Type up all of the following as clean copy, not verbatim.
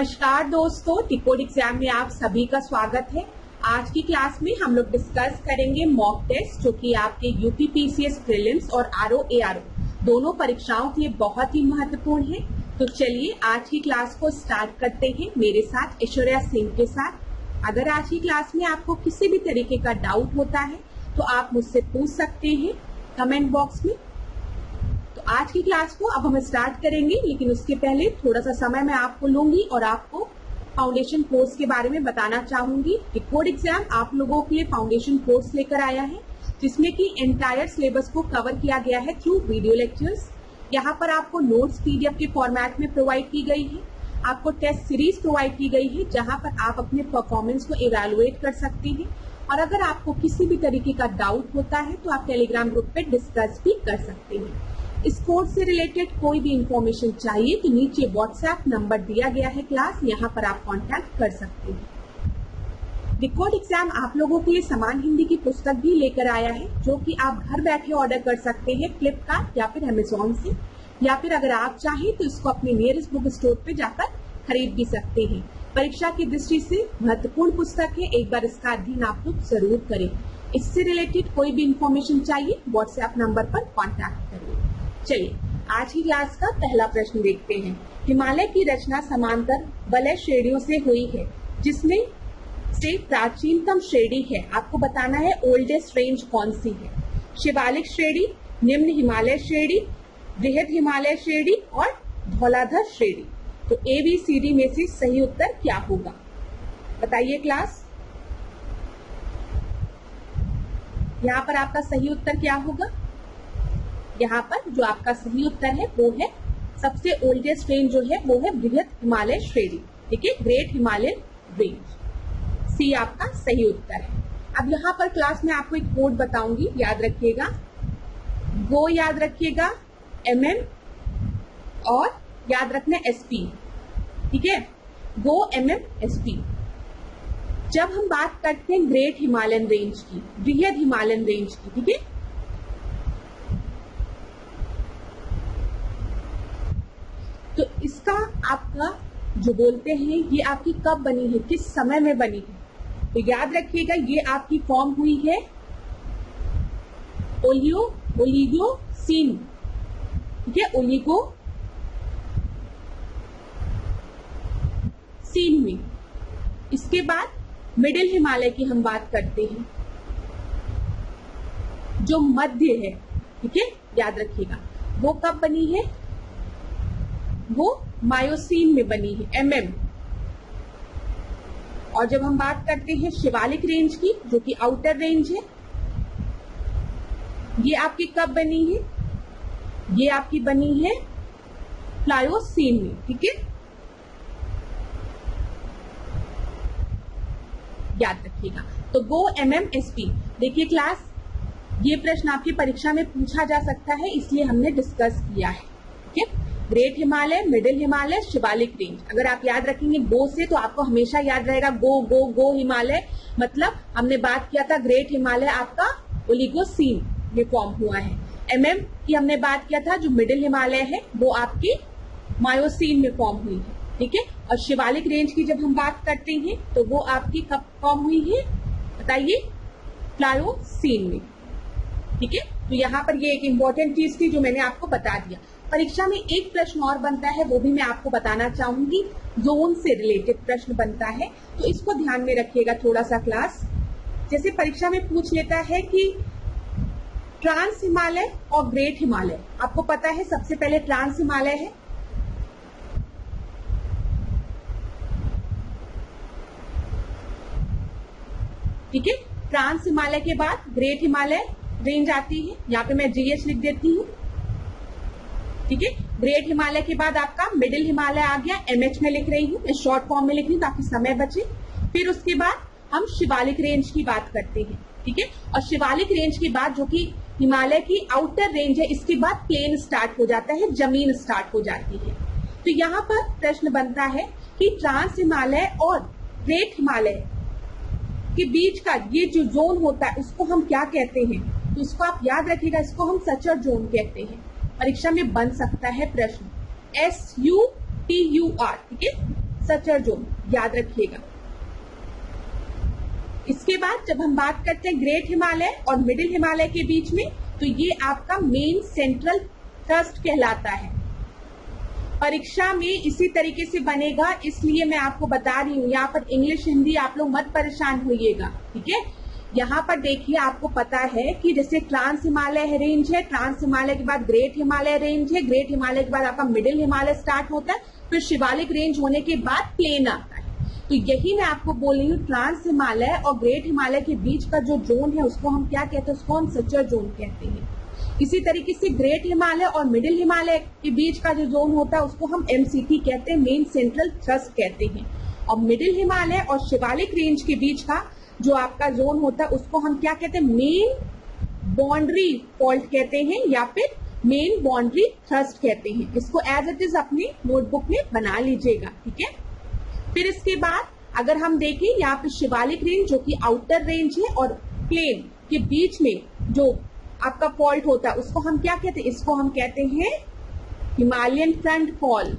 नमस्कार दोस्तों, टिकोड एग्जाम में आप सभी का स्वागत है। आज की क्लास में हम लोग डिस्कस करेंगे मॉक टेस्ट जो कि आपके यूपीपीसीएस प्रीलिम्स और आरओ एआरओ दोनों परीक्षाओं के लिए बहुत ही महत्वपूर्ण है। तो चलिए आज की क्लास को स्टार्ट करते हैं मेरे साथ ऐश्वर्या सिंह के साथ। अगर आज की क्लास में आपको किसी भी तरीके का डाउट होता है तो आप मुझसे पूछ सकते हैं कमेंट बॉक्स में। तो आज की क्लास को अब हम स्टार्ट करेंगे, लेकिन उसके पहले थोड़ा सा समय मैं आपको लूंगी और आपको फाउंडेशन कोर्स के बारे में बताना चाहूंगी। टिकोड एग्जाम आप लोगों के लिए फाउंडेशन कोर्स लेकर आया है जिसमें कि एंटायर सिलेबस को कवर किया गया है थ्रू वीडियो लेक्चर्स। यहाँ पर आपको नोट्स पीडीएफ के फॉर्मेट में प्रोवाइड की गई है, आपको टेस्ट सीरीज प्रोवाइड की गई है जहाँ पर आप अपने परफॉर्मेंस को इवेलुएट कर सकते हैं। और अगर आपको किसी भी तरीके का डाउट होता है तो आप टेलीग्राम ग्रुप पे डिस्कस भी कर सकते हैं। इस कोर्स से रिलेटेड कोई भी इंफॉर्मेशन चाहिए तो नीचे व्हाट्सएप नंबर दिया गया है क्लास, यहाँ पर आप कांटेक्ट कर सकते हैं। टिकोड एग्जाम आप लोगों के लिए समान हिंदी की पुस्तक भी लेकर आया है जो कि आप घर बैठे ऑर्डर कर सकते हैं फ्लिपकार्ट या फिर अमेजोन से, या फिर अगर आप चाहें तो इसको अपने नियरेस्ट बुक स्टोर पे जाकर खरीद भी सकते हैं। परीक्षा की दृष्टि से महत्वपूर्ण पुस्तक है, एक बार इसका अध्ययन आप लोग जरूर करें। इससे रिलेटेड कोई भी इंफॉर्मेशन चाहिए व्हाट्सएप नंबर पर कॉन्टैक्ट करिए। चलिए आज की क्लास का पहला प्रश्न देखते हैं। हिमालय की रचना समांतर वलय श्रेणियों से हुई है जिसमें से प्राचीनतम श्रेणी है। आपको बताना है ओल्डेस्ट रेंज कौन सी है। शिवालिक श्रेणी, निम्न हिमालय श्रेणी, बृहद हिमालय श्रेणी और धौलाधर श्रेणी। तो ABCD में से सही उत्तर क्या होगा बताइए क्लास। यहाँ पर आपका सही उत्तर क्या होगा? यहाँ पर जो आपका सही उत्तर है वो है सबसे ओल्डेस्ट रेंज जो है वो है बृहद हिमालय श्रेणी, ठीक है, ग्रेट हिमालयन रेंज। सी आपका सही उत्तर है। अब यहाँ पर क्लास में आपको एक कोड बताऊंगी, याद रखिएगा। गो याद रखिएगा, MM और याद रखना SP, ठीक है, गो MM SP। जब हम बात करते हैं ग्रेट हिमालयन रेंज की, बृहद हिमालयन रेंज की, ठीक है, तो इसका आपका जो बोलते हैं ये आपकी कब बनी है, किस समय में बनी है। तो याद रखिएगा ये आपकी फॉर्म हुई है ओलिगोसीन, ठीक है, ओलिगोसीन में। इसके बाद मिडिल हिमालय की हम बात करते हैं जो मध्य है, ठीक है, याद रखिएगा वो कब बनी है, वो मायोसीन में बनी है, MM। और जब हम बात करते हैं शिवालिक रेंज की जो कि आउटर रेंज है, ये आपकी कब बनी है, ये आपकी बनी है प्लायोसीन में, ठीक है, याद रखिएगा। तो गो MM SP। देखिए क्लास, ये प्रश्न आपकी परीक्षा में पूछा जा सकता है इसलिए हमने डिस्कस किया है, ठीक है। Great Himalaya, middle Himalaya, Shivalik range. अगर आप याद रखेंगे गो से तो आपको हमेशा याद रहेगा गो गो गो हिमालय, मतलब हमने बात किया था ग्रेट हिमालय आपका ओलिगोसीन में फॉर्म हुआ है। MM की हमने बात किया था जो मिडिल हिमालय है वो आपकी मायोसीन में फॉर्म हुई है, ठीक है। और शिवालिक रेंज की जब हम बात करते हैं तो वो आपकी कब फॉर्म हुई है बताइए, प्लायोसीन में, ठीक है। तो यहाँ पर ये एक इंपॉर्टेंट चीज थी जो मैंने आपको बता दिया। परीक्षा में एक प्रश्न और बनता है, वो भी मैं आपको बताना चाहूंगी, जोन से रिलेटेड प्रश्न बनता है, तो इसको ध्यान में रखिएगा थोड़ा सा क्लास। जैसे परीक्षा में पूछ लेता है कि ट्रांस हिमालय और ग्रेट हिमालय, आपको पता है सबसे पहले ट्रांस हिमालय है, ठीक है, ट्रांस हिमालय के बाद ग्रेट हिमालय रेंज आती है। यहाँ पे मैं GH लिख देती हूँ, ठीक है। ग्रेट हिमालय के बाद आपका मिडिल हिमालय आ गया, MH में लिख रही हूँ, मैं शॉर्ट फॉर्म में लिख रही हूँ ताकि समय बचे। फिर उसके बाद हम शिवालिक रेंज की बात करते हैं, ठीक है। और शिवालिक रेंज के बाद जो कि हिमालय की आउटर रेंज है, इसके बाद प्लेन स्टार्ट हो जाता है, जमीन स्टार्ट हो जाती है। तो यहाँ पर प्रश्न बनता है कि ट्रांस हिमालय और ग्रेट हिमालय के बीच का ये जो जोन होता है उसको हम क्या कहते हैं, तो इसको आप याद रखिएगा, इसको हम सचर जोन कहते हैं। परीक्षा में बन सकता है प्रश्न, SUTUR, ठीक है, सचर जोन, याद रखिएगा। इसके बाद जब हम बात करते हैं ग्रेट हिमालय और मिडिल हिमालय के बीच में, तो ये आपका मेन सेंट्रल थ्रस्ट कहलाता है। परीक्षा में इसी तरीके से बनेगा, इसलिए मैं आपको बता रही हूँ। यहाँ पर इंग्लिश हिंदी आप लोग मत परेशान होइएगा, ठीक है। यहाँ पर देखिए, आपको पता है कि जैसे ट्रांस हिमालय रेंज है, ट्रांस हिमालय के बाद ग्रेट हिमालय रेंज है, ग्रेट हिमालय के बाद आपका मिडिल हिमालय स्टार्ट होता है, फिर शिवालिक रेंज होने के बाद प्लेन आता है। तो यही मैं आपको बोल रही हूँ, ट्रांस हिमालय और ग्रेट हिमालय के बीच का जो जोन है उसको हम क्या कहते हैं, उसको हम सचर जोन कहते हैं। इसी तरीके से ग्रेट हिमालय और मिडिल हिमालय के बीच का जो जोन होता है उसको हम MCT कहते हैं, मेन सेंट्रल थ्रस्ट कहते हैं। और मिडिल हिमालय और शिवालिक रेंज के बीच का जो आपका जोन होता है उसको हम क्या कहते हैं, मेन बाउंड्री फॉल्ट कहते हैं या फिर मेन बाउंड्री थ्रस्ट कहते हैं। इसको एज इट इज अपनी नोटबुक में बना लीजिएगा, ठीक है। फिर इसके बाद अगर हम देखें, यहाँ पे शिवालिक रेंज जो कि आउटर रेंज है और प्लेन के बीच में जो आपका फॉल्ट होता है उसको हम क्या कहते हैं, इसको हम कहते हैं हिमालयन फ्रंट फॉल।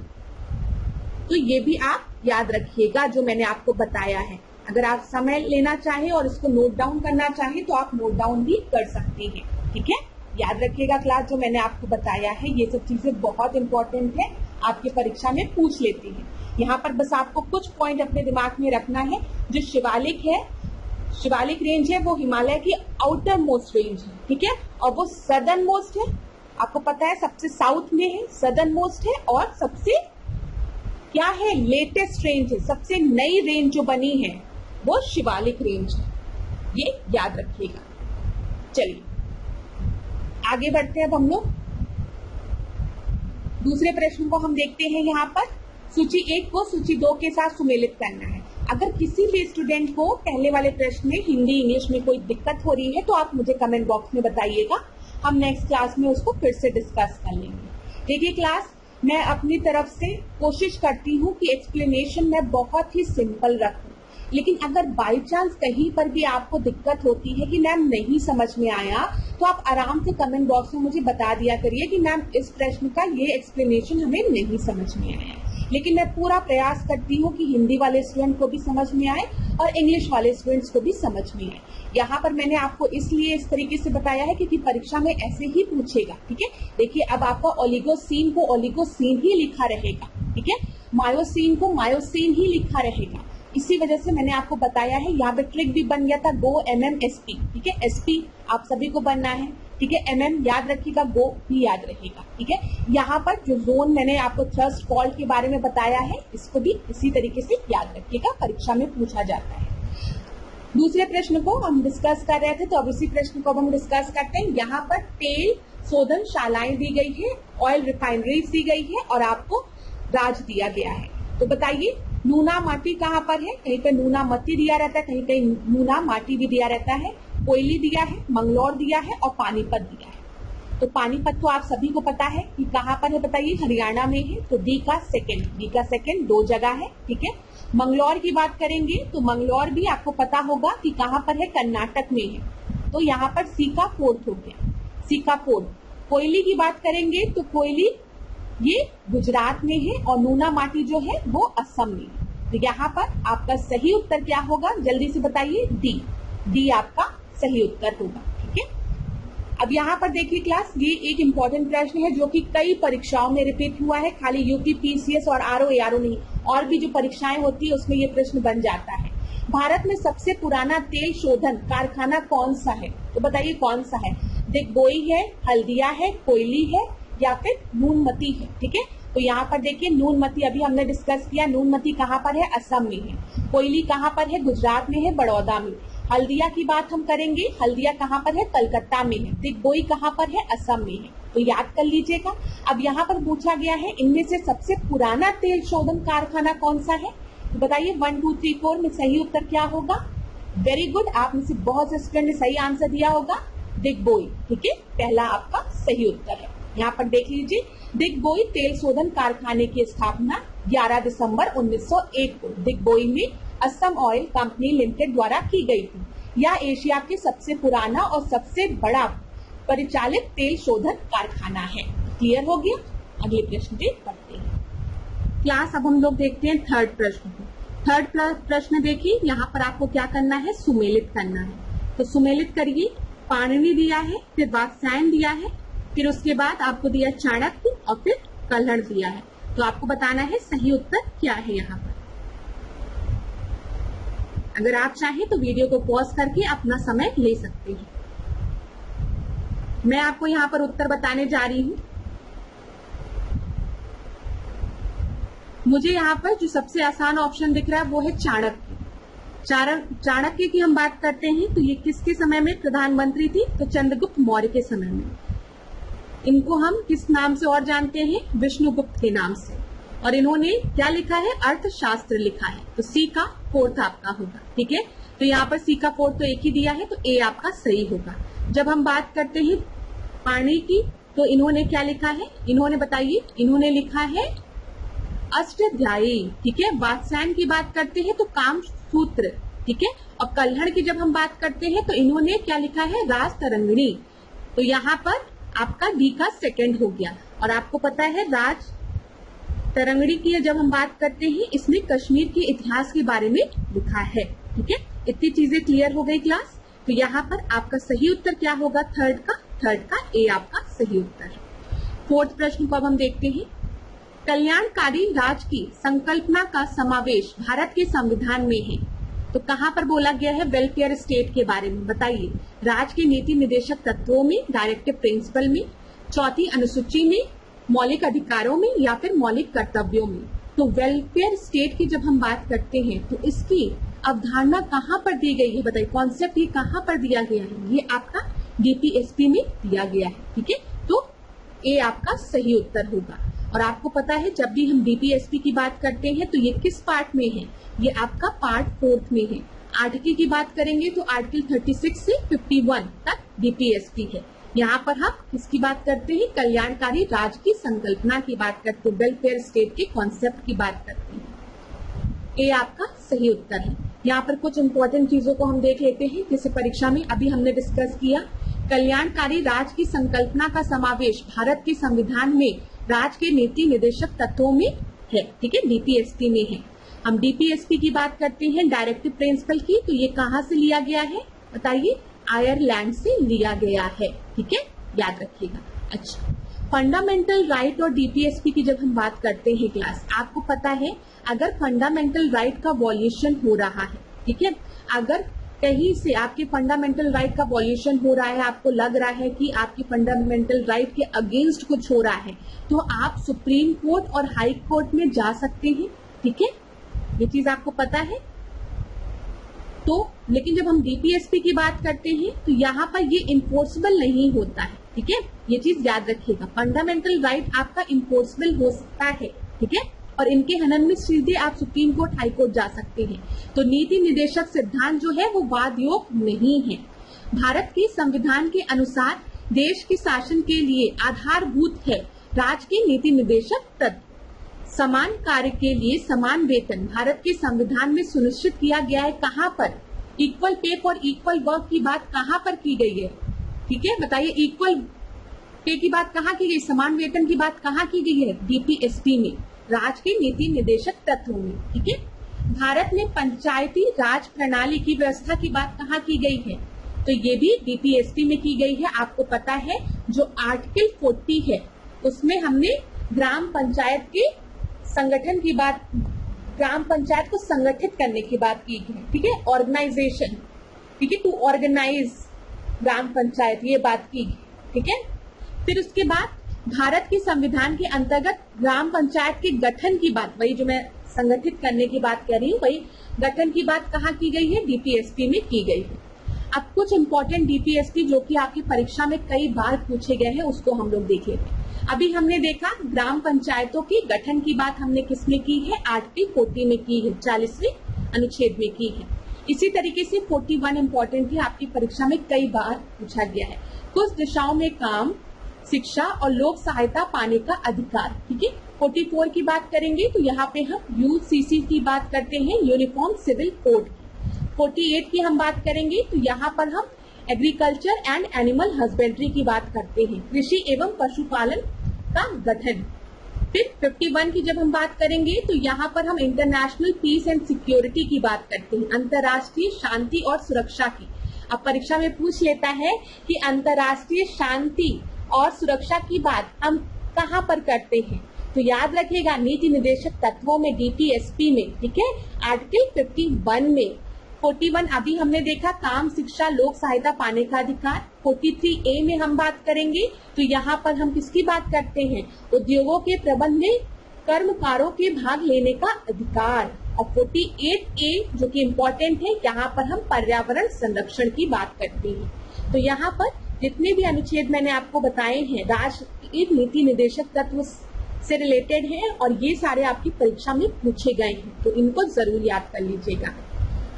तो ये भी आप याद रखिएगा जो मैंने आपको बताया है। अगर आप समय लेना चाहें और इसको नोट डाउन करना चाहें तो आप नोट डाउन भी कर सकते हैं, ठीक है। याद रखिएगा क्लास, जो मैंने आपको बताया है ये सब चीजें बहुत इंपॉर्टेंट है, आपके परीक्षा में पूछ लेती है। यहाँ पर बस आपको कुछ पॉइंट अपने दिमाग में रखना है। जो शिवालिक है, शिवालिक रेंज है, वो हिमालय की आउटर मोस्ट रेंज है, ठीक है। और वो सदर्न मोस्ट है, आपको पता है सबसे साउथ में है, सदर्न मोस्ट है, और सबसे क्या है, लेटेस्ट रेंज है, सबसे नई रेंज जो बनी है वो शिवालिक रेंज है, ये याद रखिएगा। चलिए आगे बढ़ते हैं अब हम लोग। दूसरे प्रश्न को हम देखते हैं। यहाँ पर सूची 1 को सूची 2 के साथ सुमेलित करना है। अगर किसी भी स्टूडेंट को पहले वाले प्रश्न में हिंदी इंग्लिश में कोई दिक्कत हो रही है तो आप मुझे कमेंट बॉक्स में बताइएगा, हम नेक्स्ट क्लास में उसको फिर से डिस्कस कर लेंगे। देखिए क्लास, मैं अपनी तरफ से कोशिश करती हूँ कि एक्सप्लेनेशन मैं बहुत ही सिंपल रखूं, लेकिन अगर बाई चांस कहीं पर भी आपको दिक्कत होती है कि मैम नहीं समझ में आया, तो आप आराम से कमेंट बॉक्स में मुझे बता दिया करिए कि मैम इस प्रश्न का ये एक्सप्लेनेशन हमें नहीं समझ में आया। लेकिन मैं पूरा प्रयास करती हूँ कि हिंदी वाले स्टूडेंट को भी समझ में आए और इंग्लिश वाले स्टूडेंट्स को भी समझ में आए। यहाँ पर मैंने आपको इसलिए इस तरीके से बताया है क्योंकि परीक्षा में ऐसे ही पूछेगा, ठीक है। देखिए अब आपका ओलिगोसीन को ओलिगोसीन ही लिखा रहेगा, ठीक है। मायोसीन को मायोसीन ही लिखा रहेगा। इसी वजह से मैंने आपको बताया है। यहाँ पे ट्रिक भी बन गया था, गो MM SP, ठीक है। SP आप सभी को बनना है, ठीक है। MM याद रखिएगा, गो भी याद रहेगा, ठीक है। यहाँ पर जो जोन मैंने आपको थ्रस्ट फॉल्ट के बारे में बताया है, इसको भी इसी तरीके से याद रखिएगा, परीक्षा में पूछा जाता है। दूसरे प्रश्न को हम डिस्कस कर रहे थे, तो अब इसी प्रश्न को हम डिस्कस करते हैं। यहाँ पर तेल शोधन शालाएं दी गई है, ऑयल रिफाइनरीज दी गई है और आपको राज दिया गया है। तो बताइए नूना माटी कहाँ पर है? कहीं पे नूना मती दिया रहता है, कहीं कहीं नूना माटी भी दिया रहता है। कोयली दिया है, मंगलौर दिया है और पानीपत दिया है। तो पानीपत तो आप सभी को पता है कि कहाँ पर है, बताइए। हरियाणा में है, तो डी का सेकंड 2 जगह है, ठीक है। मंगलौर की बात करेंगे तो मंगलौर भी आपको पता होगा कि कहाँ पर है, कर्नाटक में है, तो यहाँ पर सी का 4th हो गया, सी का 4th। कोयली की बात करेंगे तो कोयली ये गुजरात में है और नूना माटी जो है वो असम में है। तो यहाँ पर आपका सही उत्तर क्या होगा, जल्दी से बताइए। डी आपका सही उत्तर होगा, ठीक है। अब यहाँ पर देखिए क्लास, ये एक इम्पोर्टेंट प्रश्न है जो कि कई परीक्षाओं में रिपीट हुआ है, खाली UPPCS और RO नहीं, और भी जो परीक्षाएं होती है उसमें ये प्रश्न बन जाता है। भारत में सबसे पुराना तेल शोधन कारखाना कौन सा है? तो बताइए कौन सा है। दिग्बोई है, हल्दिया है, कोयली है या फिर नूनमती है, ठीक है। तो यहाँ पर देखिए नूनमती अभी हमने डिस्कस किया, नूनमती कहाँ पर है, असम में है। कोयली कहाँ पर है, गुजरात में है, बड़ौदा में। हल्दिया की बात हम करेंगे, हल्दिया कहाँ पर है, कलकत्ता में है। दिग्बोई कहाँ पर है, असम में है। तो याद कर लीजिएगा। अब यहाँ पर पूछा गया है इनमें से सबसे पुराना तेल शोधन कारखाना कौन सा है, तो बताइए 1 2 3 4 में सही उत्तर क्या होगा। वेरी गुड, आप में से बहुत से स्टूडेंट ने सही आंसर दिया होगा, दिग्बोई, ठीक है। पहला आपका सही उत्तर है। यहाँ पर देख लीजिए, दिग्बोई तेल शोधन कारखाने की स्थापना 11 दिसंबर 1901 को दिग्बोई में असम ऑयल कंपनी लिमिटेड द्वारा की गई थी। यह एशिया के सबसे पुराना और सबसे बड़ा परिचालित तेल शोधन कारखाना है। क्लियर हो गया। अगले प्रश्न पे पढ़ते हैं। क्लास अब हम लोग देखते हैं थर्ड प्रश्न को। थर्ड प्रश्न देखिए, यहाँ पर आपको क्या करना है, सुमेलित करना है। तो सुमेलित करिए। पाणिनि दिया है, फिर वात्स्यायन दिया है, फिर उसके बाद आपको दिया चाणक्य और फिर कल्हड़ दिया है। तो आपको बताना है सही उत्तर क्या है यहाँ पर। अगर आप चाहें तो वीडियो को पॉज करके अपना समय ले सकते हैं। मैं आपको यहाँ पर उत्तर बताने जा रही हूँ। मुझे यहाँ पर जो सबसे आसान ऑप्शन दिख रहा है वो है चाणक्य। चाणक्य की हम बात करते हैं तो ये किसके समय में प्रधानमंत्री थी, तो चंद्रगुप्त मौर्य के समय में। इनको हम किस नाम से और जानते हैं, विष्णुगुप्त के नाम से। और इन्होंने क्या लिखा है, अर्थशास्त्र लिखा है। तो सी का फोर्थ आपका होगा, ठीक है। तो यहाँ पर सी का फोर्थ तो एक ही दिया है, तो ए आपका सही होगा। जब हम बात करते हैं पाणिनि की, तो इन्होंने क्या लिखा है, इन्होंने बताइए, इन्होंने लिखा है अष्टाध्यायी, ठीक है। वात्स्यायन की बात करते हैं तो काम सूत्र, ठीक है। और कल्हड़ की जब हम बात करते हैं तो इन्होंने क्या लिखा है, राज तरंगिणी। तो यहाँ पर आपका डी का सेकंड हो गया। और आपको पता है राज तरंगिणी की जब हम बात करते हैं, इसमें कश्मीर के इतिहास के बारे में लिखा है, ठीक है। इतनी चीजें क्लियर हो गई क्लास। तो यहाँ पर आपका सही उत्तर क्या होगा, थर्ड का ए आपका सही उत्तर है। फोर्थ प्रश्न को अब हम देखते हैं। कल्याणकारी राज्य की संकल्पना का समावेश भारत के संविधान में है। तो कहाँ पर बोला गया है, वेलफेयर स्टेट के बारे में बताइए। राज्य के नीति निर्देशक तत्वों में, डायरेक्टिव प्रिंसिपल में, चौथी अनुसूची में, मौलिक अधिकारों में, या फिर मौलिक कर्तव्यों में। तो वेलफेयर स्टेट की जब हम बात करते हैं तो इसकी अवधारणा कहाँ पर दी गई है, बताइए। कॉन्सेप्ट ये कहाँ पर दिया गया है, ये आपका डीपीएसपी में दिया गया है, ठीक है। तो ए आपका सही उत्तर होगा। और आपको पता है जब भी हम डीपीएसपी की बात करते हैं तो ये किस पार्ट में है, ये आपका पार्ट 4 में है। आर्टिकल की बात करेंगे तो आर्टिकल 36 से 51 तक डीपीएसपी है। यहाँ पर हम किसकी बात करते हैं, कल्याणकारी राज्य की संकल्पना की बात करते हैं, वेलफेयर स्टेट के कॉन्सेप्ट की बात करते हैं। ये आपका सही उत्तर है। यहाँ पर कुछ इंपॉर्टेंट चीजों को हम देख लेते हैं, जैसे परीक्षा में अभी हमने डिस्कस किया, कल्याणकारी राज्य की संकल्पना का समावेश भारत के संविधान में राज्य के नीति निर्देशक तत्वों में है, ठीक है, डीपीएसपी में है। हम डीपीएसपी की बात करते हैं, डायरेक्टिव प्रिंसिपल की, तो ये कहाँ से लिया गया है, बताइए। आयरलैंड से लिया गया है, ठीक है, याद रखिएगा। अच्छा, फंडामेंटल राइट और डीपीएसपी की जब हम बात करते हैं क्लास, आपको पता है अगर फंडामेंटल राइट का वॉल्यूशन हो रहा है, ठीक है, अगर कहीं से आपके फंडामेंटल राइट का वॉल्यूशन हो रहा है, आपको लग रहा है कि आपके फंडामेंटल राइट के अगेंस्ट कुछ हो रहा है, तो आप सुप्रीम कोर्ट और हाई कोर्ट में जा सकते हैं, ठीक है, ये चीज आपको पता है। तो लेकिन जब हम डीपीएसपी की बात करते हैं तो यहाँ पर ये इन्फोर्सेबल नहीं होता है, ठीक है, ये चीज याद रखिएगा। फंडामेंटल राइट आपका इन्फोर्सेबल हो सकता है, ठीक है, और इनके हनन में सीधे आप सुप्रीम कोर्ट, हाई कोर्ट जा सकते हैं। तो नीति निर्देशक सिद्धांत जो है वो वाद योग्य नहीं है। भारत के संविधान के अनुसार देश के शासन के लिए आधारभूत है राज्य के नीति निर्देशक तत्व। समान कार्य के लिए समान वेतन भारत के संविधान में सुनिश्चित किया गया है। कहाँ पर, equal pay for equal work की बात कहाँ पर की गई है, ठीक है, बताइए। इक्वल पे की बात कहाँ की गई, समान वेतन की बात कहाँ की गई है, डीपीएसपी में, राज्य के नीति निर्देशक तत्वों में, ठीक है। भारत में पंचायती राज प्रणाली की व्यवस्था की बात कहाँ की गई है, तो ये भी डीपीएसपी में की गई है। आपको पता है जो आर्टिकल 40 है उसमें हमने ग्राम पंचायत के संगठन की बात, ग्राम पंचायत को संगठित करने की बात की है, ठीक है, ऑर्गेनाइजेशन, ठीक है, टू ऑर्गेनाइज ग्राम पंचायत, ये बात की, ठीक है। फिर उसके बाद भारत के संविधान के अंतर्गत ग्राम पंचायत के गठन की बात, वही जो मैं संगठित करने की बात कर रही हूँ, वही गठन की बात कहाँ की गई है, डीपीएसपी में की गई है। अब कुछ इंपॉर्टेंट डीपीएसपी जो कि आपकी परीक्षा में कई बार पूछे गए हैं उसको हम लोग देख लेते हैं। अभी हमने देखा ग्राम पंचायतों की गठन की बात हमने किसमें की है, आर्टिकल 40 में की है, 40वें अनुच्छेद में की है। इसी तरीके से 41 इंपॉर्टेंट है, आपकी परीक्षा में कई बार पूछा गया है। कुछ दिशाओं में काम, शिक्षा और लोक सहायता पाने का अधिकार, ठीक है। 44 की बात करेंगे तो यहाँ पे हम यूसीसी की बात करते हैं, यूनिफॉर्म सिविल कोड। 48 की हम बात करेंगे तो यहाँ पर हम एग्रीकल्चर एंड एनिमल हस्बेंड्री की बात करते हैं, कृषि एवं पशुपालन का गठन। फिर 51 की जब हम बात करेंगे तो यहाँ पर हम इंटरनेशनल पीस एंड सिक्योरिटी की बात करते हैं, अंतर्राष्ट्रीय शांति और सुरक्षा की। अब परीक्षा में पूछ लेता है कि अंतर्राष्ट्रीय शांति और सुरक्षा की बात हम कहाँ पर करते हैं, तो याद रखिएगा नीति निर्देशक तत्वों में, DPSP में, ठीक है, आर्टिकल 51 में। 41 अभी हमने देखा काम, शिक्षा, लोक सहायता पाने का अधिकार। 43A में हम बात करेंगे तो यहाँ पर हम किसकी बात करते हैं, उद्योगों के प्रबंध में कर्मकारों के भाग लेने का अधिकार। और 48A जो कि इम्पोर्टेंट है, यहाँ पर हम पर्यावरण संरक्षण की बात करते हैं। तो यहाँ पर जितने भी अनुच्छेद मैंने आपको बताए हैं राष्ट्रीय नीति निर्देशक तत्व से रिलेटेड है और ये सारे आपकी परीक्षा में पूछे गए हैं, तो इनको जरूर याद कर लीजिएगा।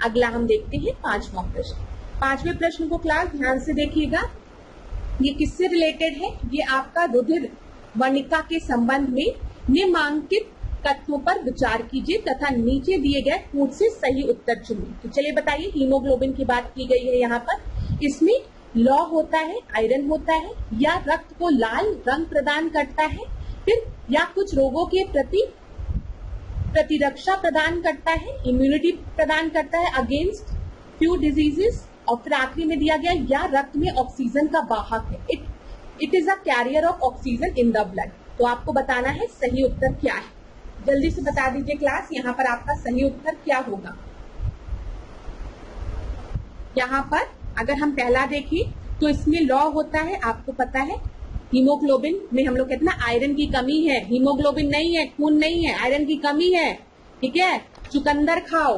अगला हम देखते हैं 5वां प्रश्न। 5वें प्रश्न को क्लास ध्यान से देखिएगा, ये किससे रिलेटेड है, ये आपका रुधिर वर्णिका के संबंध में निम्नांकित तथ्यों पर विचार कीजिए तथा नीचे दिए गए कूट से सही उत्तर चुनिए। तो चलिए बताइए, हीमोग्लोबिन की बात की गई है यहाँ पर, इसमें लौ होता है, आयरन होता है, या रक्त को लाल रंग प्रदान करता है, फिर या कुछ रोगों के प्रति प्रतिरक्षा प्रदान करता है, इम्यूनिटी प्रदान करता है अगेंस्ट फ्यू डिजीजेस, और फिर आखिरी में दिया गया या रक्त में ऑक्सीजन का वाहक है, it is a carrier of oxygen in the blood. तो आपको बताना है सही उत्तर क्या है, जल्दी से बता दीजिए क्लास, यहाँ पर आपका सही उत्तर क्या होगा। यहाँ पर अगर हम पहला देखें तो इसमें लौ होता है, आपको पता है हीमोग्लोबिन में हम लोग कहते हैं ना आयरन की कमी है, हीमोग्लोबिन नहीं है, खून नहीं है, आयरन की कमी है, ठीक है। चुकंदर खाओ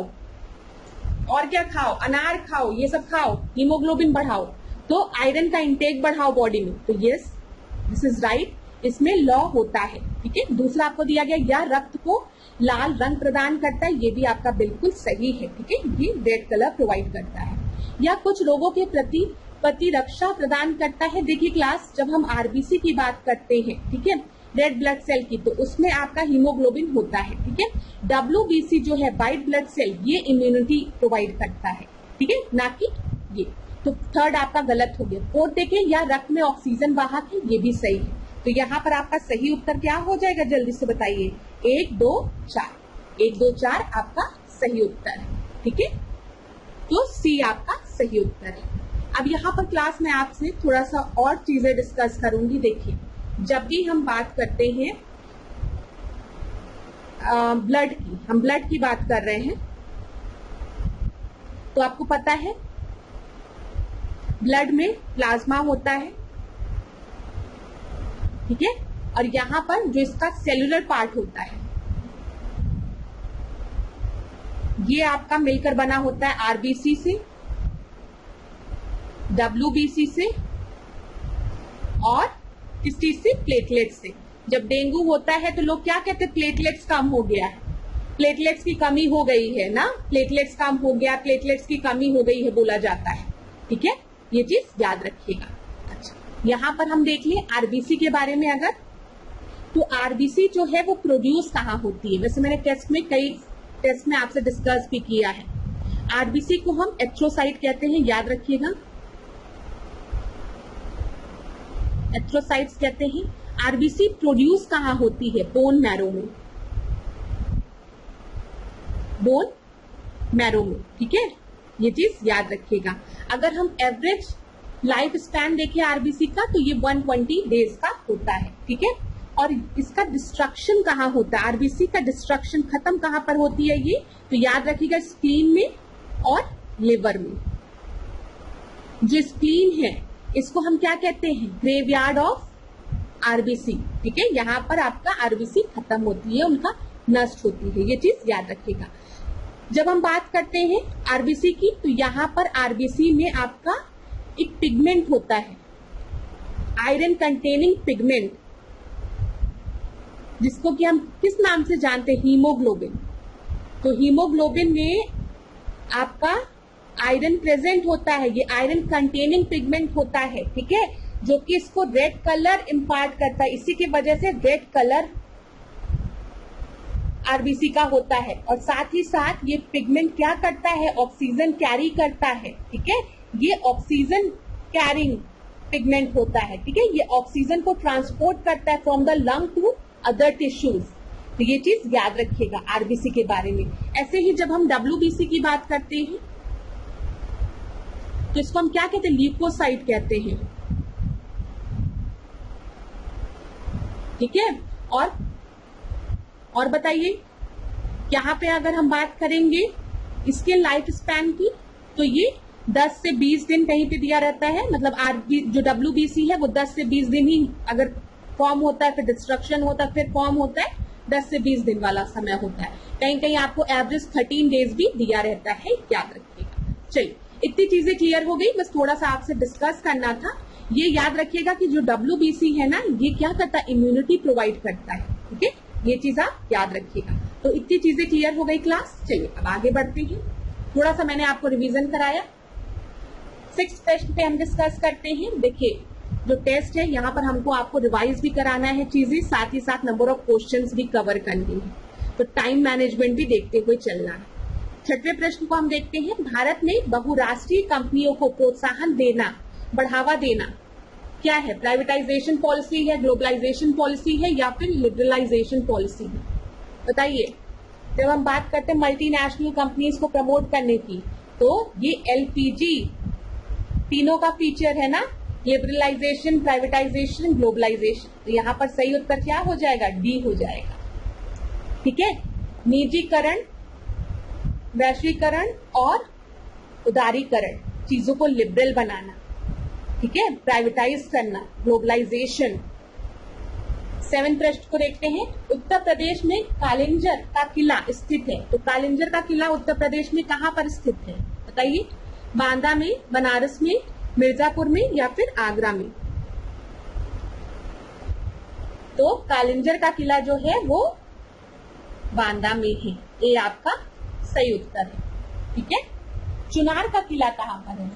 और क्या खाओ, अनार खाओ, ये सब खाओ, हीमोग्लोबिन बढ़ाओ, तो आयरन का इंटेक बढ़ाओ बॉडी में। तो यस, दिस इज राइट, इसमें लौ होता है, ठीक है। दूसरा आपको दिया गया या रक्त को लाल रंग प्रदान करता है, ये भी आपका बिल्कुल सही है, ठीक है, ये रेड कलर प्रोवाइड करता है। या कुछ रोगों के प्रति प्रतिरक्षा प्रदान करता है। देखिए क्लास, जब हम आरबीसी की बात करते हैं, ठीक है, रेड ब्लड सेल की, तो उसमें आपका हीमोग्लोबिन होता है, ठीक है। डब्ल्यूबीसी जो है व्हाइट ब्लड सेल, ये इम्यूनिटी प्रोवाइड करता है, ठीक है, ना कि ये। तो थर्ड आपका गलत हो गया। फोर्थ देखें, या रक्त में ऑक्सीजन वाहक है, ये भी सही है। तो यहाँ पर आपका सही उत्तर क्या हो जाएगा, जल्दी से बताइए। 1, 2, 4, 1, 2, 4 आपका सही उत्तर है, ठीक है। तो सी आपका सही उत्तर है। अब यहाँ पर क्लास में आपसे थोड़ा सा और चीजें डिस्कस करूंगी। देखिए, जब भी हम बात करते हैं ब्लड की, हम ब्लड की बात कर रहे हैं, तो आपको पता है ब्लड में प्लाज्मा होता है, ठीक है, और यहाँ पर जो इसका सेलुलर पार्ट होता है, ये आपका मिलकर बना होता है आरबीसी से, डब्ल्यूबीसी से और किस चीज से, प्लेटलेट से। जब डेंगू होता है तो लोग क्या कहते हैं, प्लेटलेट्स कम हो गया है, प्लेटलेट्स की कमी हो गई है ना, प्लेटलेट्स कम हो गया, प्लेटलेट्स की कमी हो गई है बोला जाता है, ठीक है, ये चीज याद रखिएगा। अच्छा, यहाँ पर हम देख लें आरबीसी के बारे में अगर, तो आरबीसी जो है वो प्रोड्यूस कहाँ होती है। वैसे मैंने कई टेस्ट में आपसे डिस्कस भी किया है। आरबीसी को हम एथ्रोसाइट कहते हैं, याद रखिएगा, एथ्रोसाइट्स कहते हैं। आरबीसी प्रोड्यूस कहाँ होती है, बोन मैरो में, बोन मैरो में, ठीक है, ये चीज याद रखिएगा। अगर हम एवरेज लाइफ स्पैन देखें आरबीसी का, तो ये 120 डेज का होता है, ठीक है। और इसका डिस्ट्रक्शन कहाँ होता है, आरबीसी का डिस्ट्रक्शन खत्म कहाँ पर होती है ये, तो याद रखिएगा स्प्लीन में और लिवर में। जो स्प्लीन है इसको हम क्या कहते हैं, ग्रेवयार्ड ऑफ आरबीसी, ठीक है, यहाँ पर आपका आरबीसी खत्म होती है, उनका नष्ट होती है, ये चीज याद रखिएगा। जब हम बात करते हैं आरबीसी की, तो यहाँ पर आरबीसी में आपका एक पिगमेंट होता है, आयरन कंटेनिंग पिगमेंट, जिसको कि हम किस नाम से जानते हैं, हीमोग्लोबिन। तो हीमोग्लोबिन में आपका आयरन प्रेजेंट होता है, ये आयरन कंटेनिंग पिगमेंट होता है, ठीक है, जो कि इसको रेड कलर इम्पार्ट करता है, इसी की वजह से रेड कलर आरबीसी का होता है। और साथ ही साथ ये पिगमेंट क्या करता है, ऑक्सीजन कैरी करता है, ठीक है, ये ऑक्सीजन कैरिंग पिगमेंट होता है, ठीक है, ये ऑक्सीजन को ट्रांसपोर्ट करता है from the lung to other tissues. तो ये चीज याद रखिएगा आरबीसी के बारे में। ऐसे ही जब हम डब्ल्यूबीसी की बात करते हैं तो इसको हम क्या कहते हैं, ल्यूकोसाइट कहते हैं। ठीक है, और बताइए, यहाँ पे अगर हम बात करेंगे इसके लाइफ स्पैन की, तो ये 10 से 20 दिन कहीं पे दिया रहता है। मतलब जो डब्ल्यूबीसी है वो 10 से 20 दिन ही अगर फॉर्म होता है, फिर डिस्ट्रक्शन होता है, फिर फॉर्म होता है, 10 से 20 दिन वाला समय होता है। कहीं कहीं आपको एवरेज 13 डेज भी दिया रहता है, याद रखिएगा। चलिए, इतनी चीजें क्लियर हो गई, बस थोड़ा सा आपसे डिस्कस करना था। ये याद रखिएगा कि जो डब्ल्यूबीसी है ना, ये क्या करता है, इम्यूनिटी प्रोवाइड करता है। ठीक है, ये चीज आप याद रखिएगा। तो इतनी चीजें क्लियर हो गई क्लास। चलिए अब आगे बढ़ते हैं। थोड़ा सा मैंने आपको रिवीजन कराया। 6 प्रश्न पे हम डिस्कस करते हैं। देखिए, जो टेस्ट है यहाँ पर हमको आपको रिवाइज भी कराना है चीजें, साथ ही साथ नंबर ऑफ क्वेश्चंस भी कवर करनी है, तो टाइम मैनेजमेंट भी देखते हुए चलना है। 6वें प्रश्न को हम देखते हैं। भारत में बहुराष्ट्रीय कंपनियों को प्रोत्साहन देना, बढ़ावा देना क्या है? प्राइवेटाइजेशन पॉलिसी है, ग्लोबलाइजेशन पॉलिसी है, या फिर लिबरलाइजेशन पॉलिसी है? बताइए। जब हम बात करते हैं मल्टीनेशनल कंपनीज को प्रमोट करने की, तो ये एलपीजी तीनों का फीचर है ना, लिबरलाइजेशन, प्राइवेटाइजेशन, ग्लोबलाइजेशन। तो यहाँ पर सही उत्तर क्या हो जाएगा? डी हो जाएगा। ठीक है, निजीकरण, वैश्वीकरण और उदारीकरण, चीजों को लिबरल बनाना। ठीक है, प्राइवेटाइज करना, ग्लोबलाइजेशन। 7 प्रश्न को देखते हैं। उत्तर प्रदेश में कालिंजर का किला स्थित है, तो कालिंजर का किला उत्तर प्रदेश में कहाँ पर स्थित है? बताइए। बांदा में, बनारस में, मिर्जापुर में, या फिर आगरा में? तो कालिंजर का किला जो है वो बांदा में है, ये आपका सही उत्तर है। ठीक है, चुनार का किला कहाँ पर है?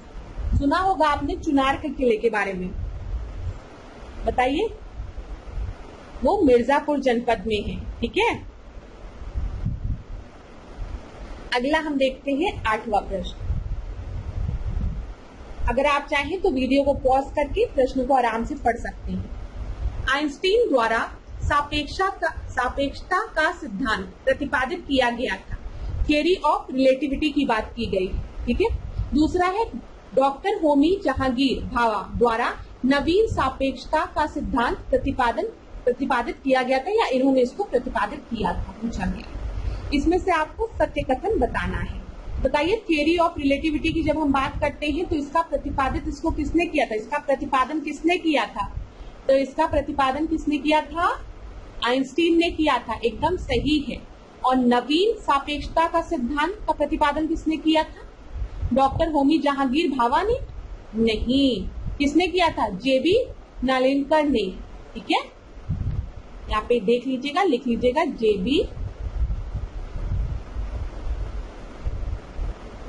सुना होगा आपने चुनार के किले के बारे में, बताइए। वो मिर्जापुर जनपद में है। ठीक है, अगला हम देखते हैं 8वां प्रश्न। अगर आप चाहें तो वीडियो को पॉज करके प्रश्न को आराम से पढ़ सकते हैं। आइंस्टीन द्वारा सापेक्षता का सिद्धांत प्रतिपादित किया गया था। थियरी ऑफ रिलेटिविटी की बात की गई। ठीक है, दूसरा है डॉक्टर होमी जहांगीर भाभा द्वारा नवीन सापेक्षता का सिद्धांत प्रतिपादित किया गया था, या इन्होंने इसको प्रतिपादित किया था, पूछा गया। इसमें से आपको सत्य कथन बताना है। बताइए, थियरी ऑफ रिलेटिविटी की जब हम बात करते हैं तो इसका प्रतिपादित इसको किसने किया था? इसका प्रतिपादन किसने किया था? तो इसका प्रतिपादन किसने किया था? आइंस्टीन ने किया था, एकदम सही है। और नवीन सापेक्षता का सिद्धांत का प्रतिपादन किसने किया था? डॉक्टर होमी जहांगीर भाभा ने? नहीं, किसने किया था? जेबी नालिनकर ने। ठीक है, यहाँ पे देख लीजिएगा, लिख लीजिएगा, जेबी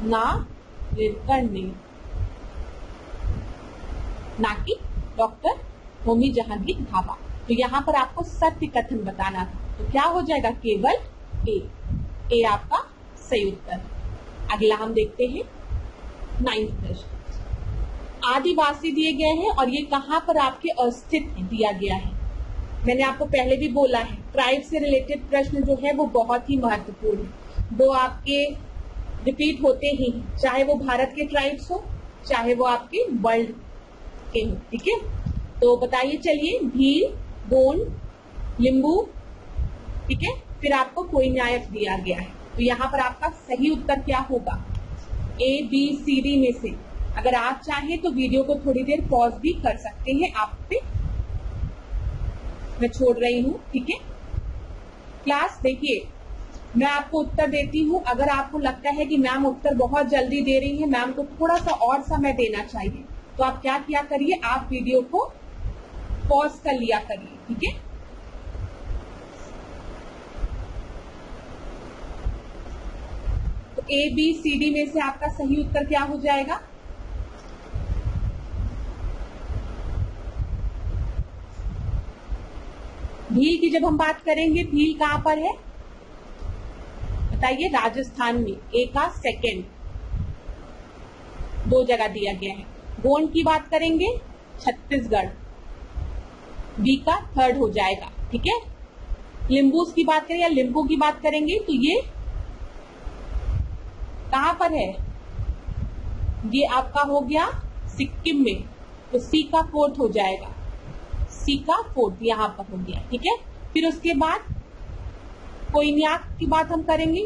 नालिनकर ने, ना कि डॉक्टर होमी जहांगीर भाभा। तो यहाँ पर आपको सत्य कथन बताना था, तो क्या हो जाएगा? केवल ए आपका सही उत्तर। अगला हम देखते हैं 9वां प्रश्न। आदिवासी दिए गए हैं और ये कहां पर आपके अस्तित्व दिया गया है। मैंने आपको पहले भी बोला है, ट्राइब से रिलेटेड प्रश्न जो है वो बहुत ही महत्वपूर्ण है। वो आपके रिपीट होते ही, चाहे वो भारत के ट्राइब्स हो, चाहे वो आपके वर्ल्ड के हो। ठीक है, तो बताइए, चलिए। भील, गोंड, लिंबू। ठीक है, फिर आपको कोई न्यायक दिया गया है, तो यहाँ पर आपका सही उत्तर क्या होगा? ए, बी, सी, डी में से। अगर आप चाहें तो वीडियो को थोड़ी देर पॉज भी कर सकते हैं, आप पे मैं छोड़ रही हूँ। ठीक है क्लास, देखिए मैं आपको उत्तर देती हूँ। अगर आपको लगता है कि मैम उत्तर बहुत जल्दी दे रही है, मैम को थोड़ा सा और समय देना चाहिए, तो आप क्या किया करिए, आप वीडियो को पॉज कर लिया करिए। ठीक है, तो ए, बी, सी, डी में से आपका सही उत्तर क्या हो जाएगा? भील की जब हम बात करेंगे, भील कहां पर है बताइए? राजस्थान में। ए का सेकंड, 2 जगह दिया गया है। गोंड की बात करेंगे, छत्तीसगढ़। बी का थर्ड हो जाएगा। ठीक है, लिम्बूस की बात करें या लिम्बू की बात करेंगे तो ये कहां पर है, ये आपका हो गया सिक्किम में, तो सी का फोर्थ हो जाएगा, सी का फोर्थ यहां पर हो गया। ठीक है, फिर उसके बाद कोइनियाक की बात हम करेंगे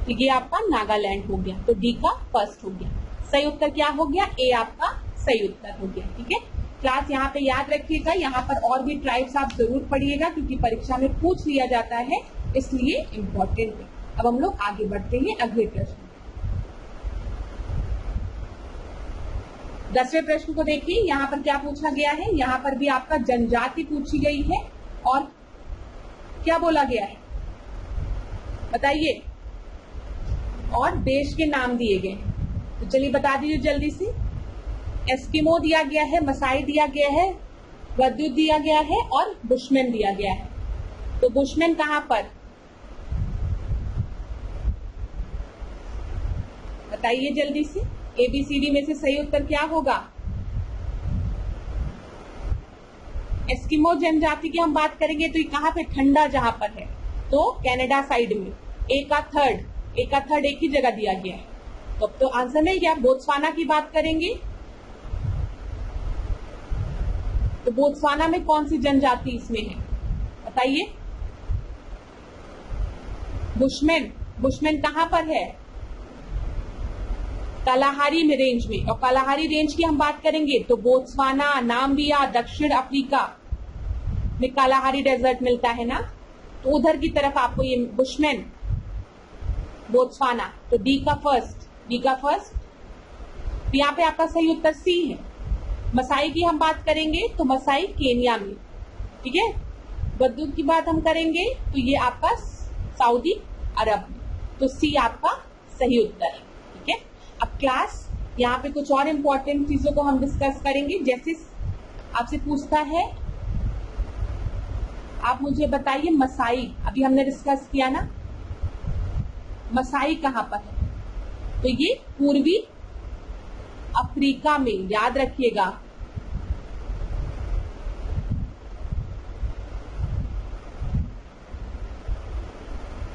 तो ये आपका नागालैंड हो गया, तो डी का फर्स्ट हो गया। सही उत्तर क्या हो गया, ए आपका सही उत्तर हो गया। ठीक है, क्लास यहाँ पे याद रखिएगा, यहाँ पर और भी ट्राइब्स आप जरूर पढ़िएगा क्योंकि परीक्षा में पूछ लिया जाता है, इसलिए इम्पोर्टेंट है। अब हम लोग आगे बढ़ते हैं अगले प्रश्न। 10वें प्रश्न को देखिए, यहाँ पर क्या पूछा गया है, यहाँ पर भी आपका जनजाति पूछी गई है और क्या बोला गया है बताइए, और देश के नाम दिए गए हैं। तो चलिए बता दीजिए जल्दी से। एस्किमो दिया गया है, मसाई दिया गया है, वद्दू दिया गया है और बुशमैन दिया गया है। तो बुशमैन कहां पर, बताइए जल्दी से। एबीसीडी में से सही उत्तर क्या होगा। एस्किमो जनजाति की हम बात करेंगे तो ये कहां पे, ठंडा जहां पर है, तो कनाडा साइड में। ए का थर्ड एक ही जगह दिया गया है, तो अब तो आंसर मिल गया। बोत्सवाना की बात करेंगे तो बोत्सवाना में कौन सी जनजाति इसमें है बताइए। बुशमैन कहां पर है, कालाहारी में रेंज में, और कालाहारी रेंज की हम बात करेंगे तो बोत्सवाना, नाम्बिया, दक्षिण अफ्रीका में कालाहारी डेजर्ट मिलता है ना, तो उधर की तरफ आपको ये बुशमैन, बोत्सवाना, तो डी का फर्स्ट। तो यहाँ पे आपका सही उत्तर सी है। मसाई की हम बात करेंगे तो मसाई केनिया में। ठीक है, वद्दू की बात हम करेंगे तो ये आपका सऊदी अरब में, तो सी आपका सही उत्तर है। ठीक है, अब क्लास यहाँ पे कुछ और इम्पोर्टेंट चीजों को हम डिस्कस करेंगे। जैसे आपसे पूछता है, आप मुझे बताइए मसाई, अभी हमने डिस्कस किया ना, मसाई कहां पर है, तो ये पूर्वी अफ्रीका में, याद रखिएगा।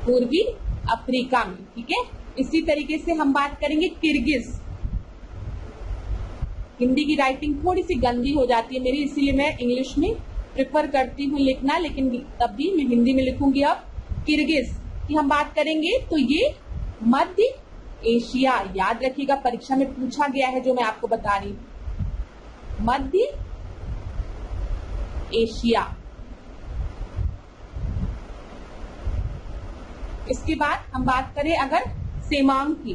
पूर्वी अफ्रीका में। ठीक है, इसी तरीके से हम बात करेंगे किर्गिज। हिंदी की राइटिंग थोड़ी सी गंदी हो जाती है मेरी, इसीलिए मैं इंग्लिश में प्रेफर करती हूँ लिखना, लेकिन तब भी मैं हिंदी में लिखूंगी। अब किर्गिज की हम बात करेंगे तो ये मध्य एशिया, याद रखिएगा परीक्षा में पूछा गया है जो मैं आपको बता रही हूं, मध्य एशिया। इसके बाद हम बात करें अगर सेमांग की,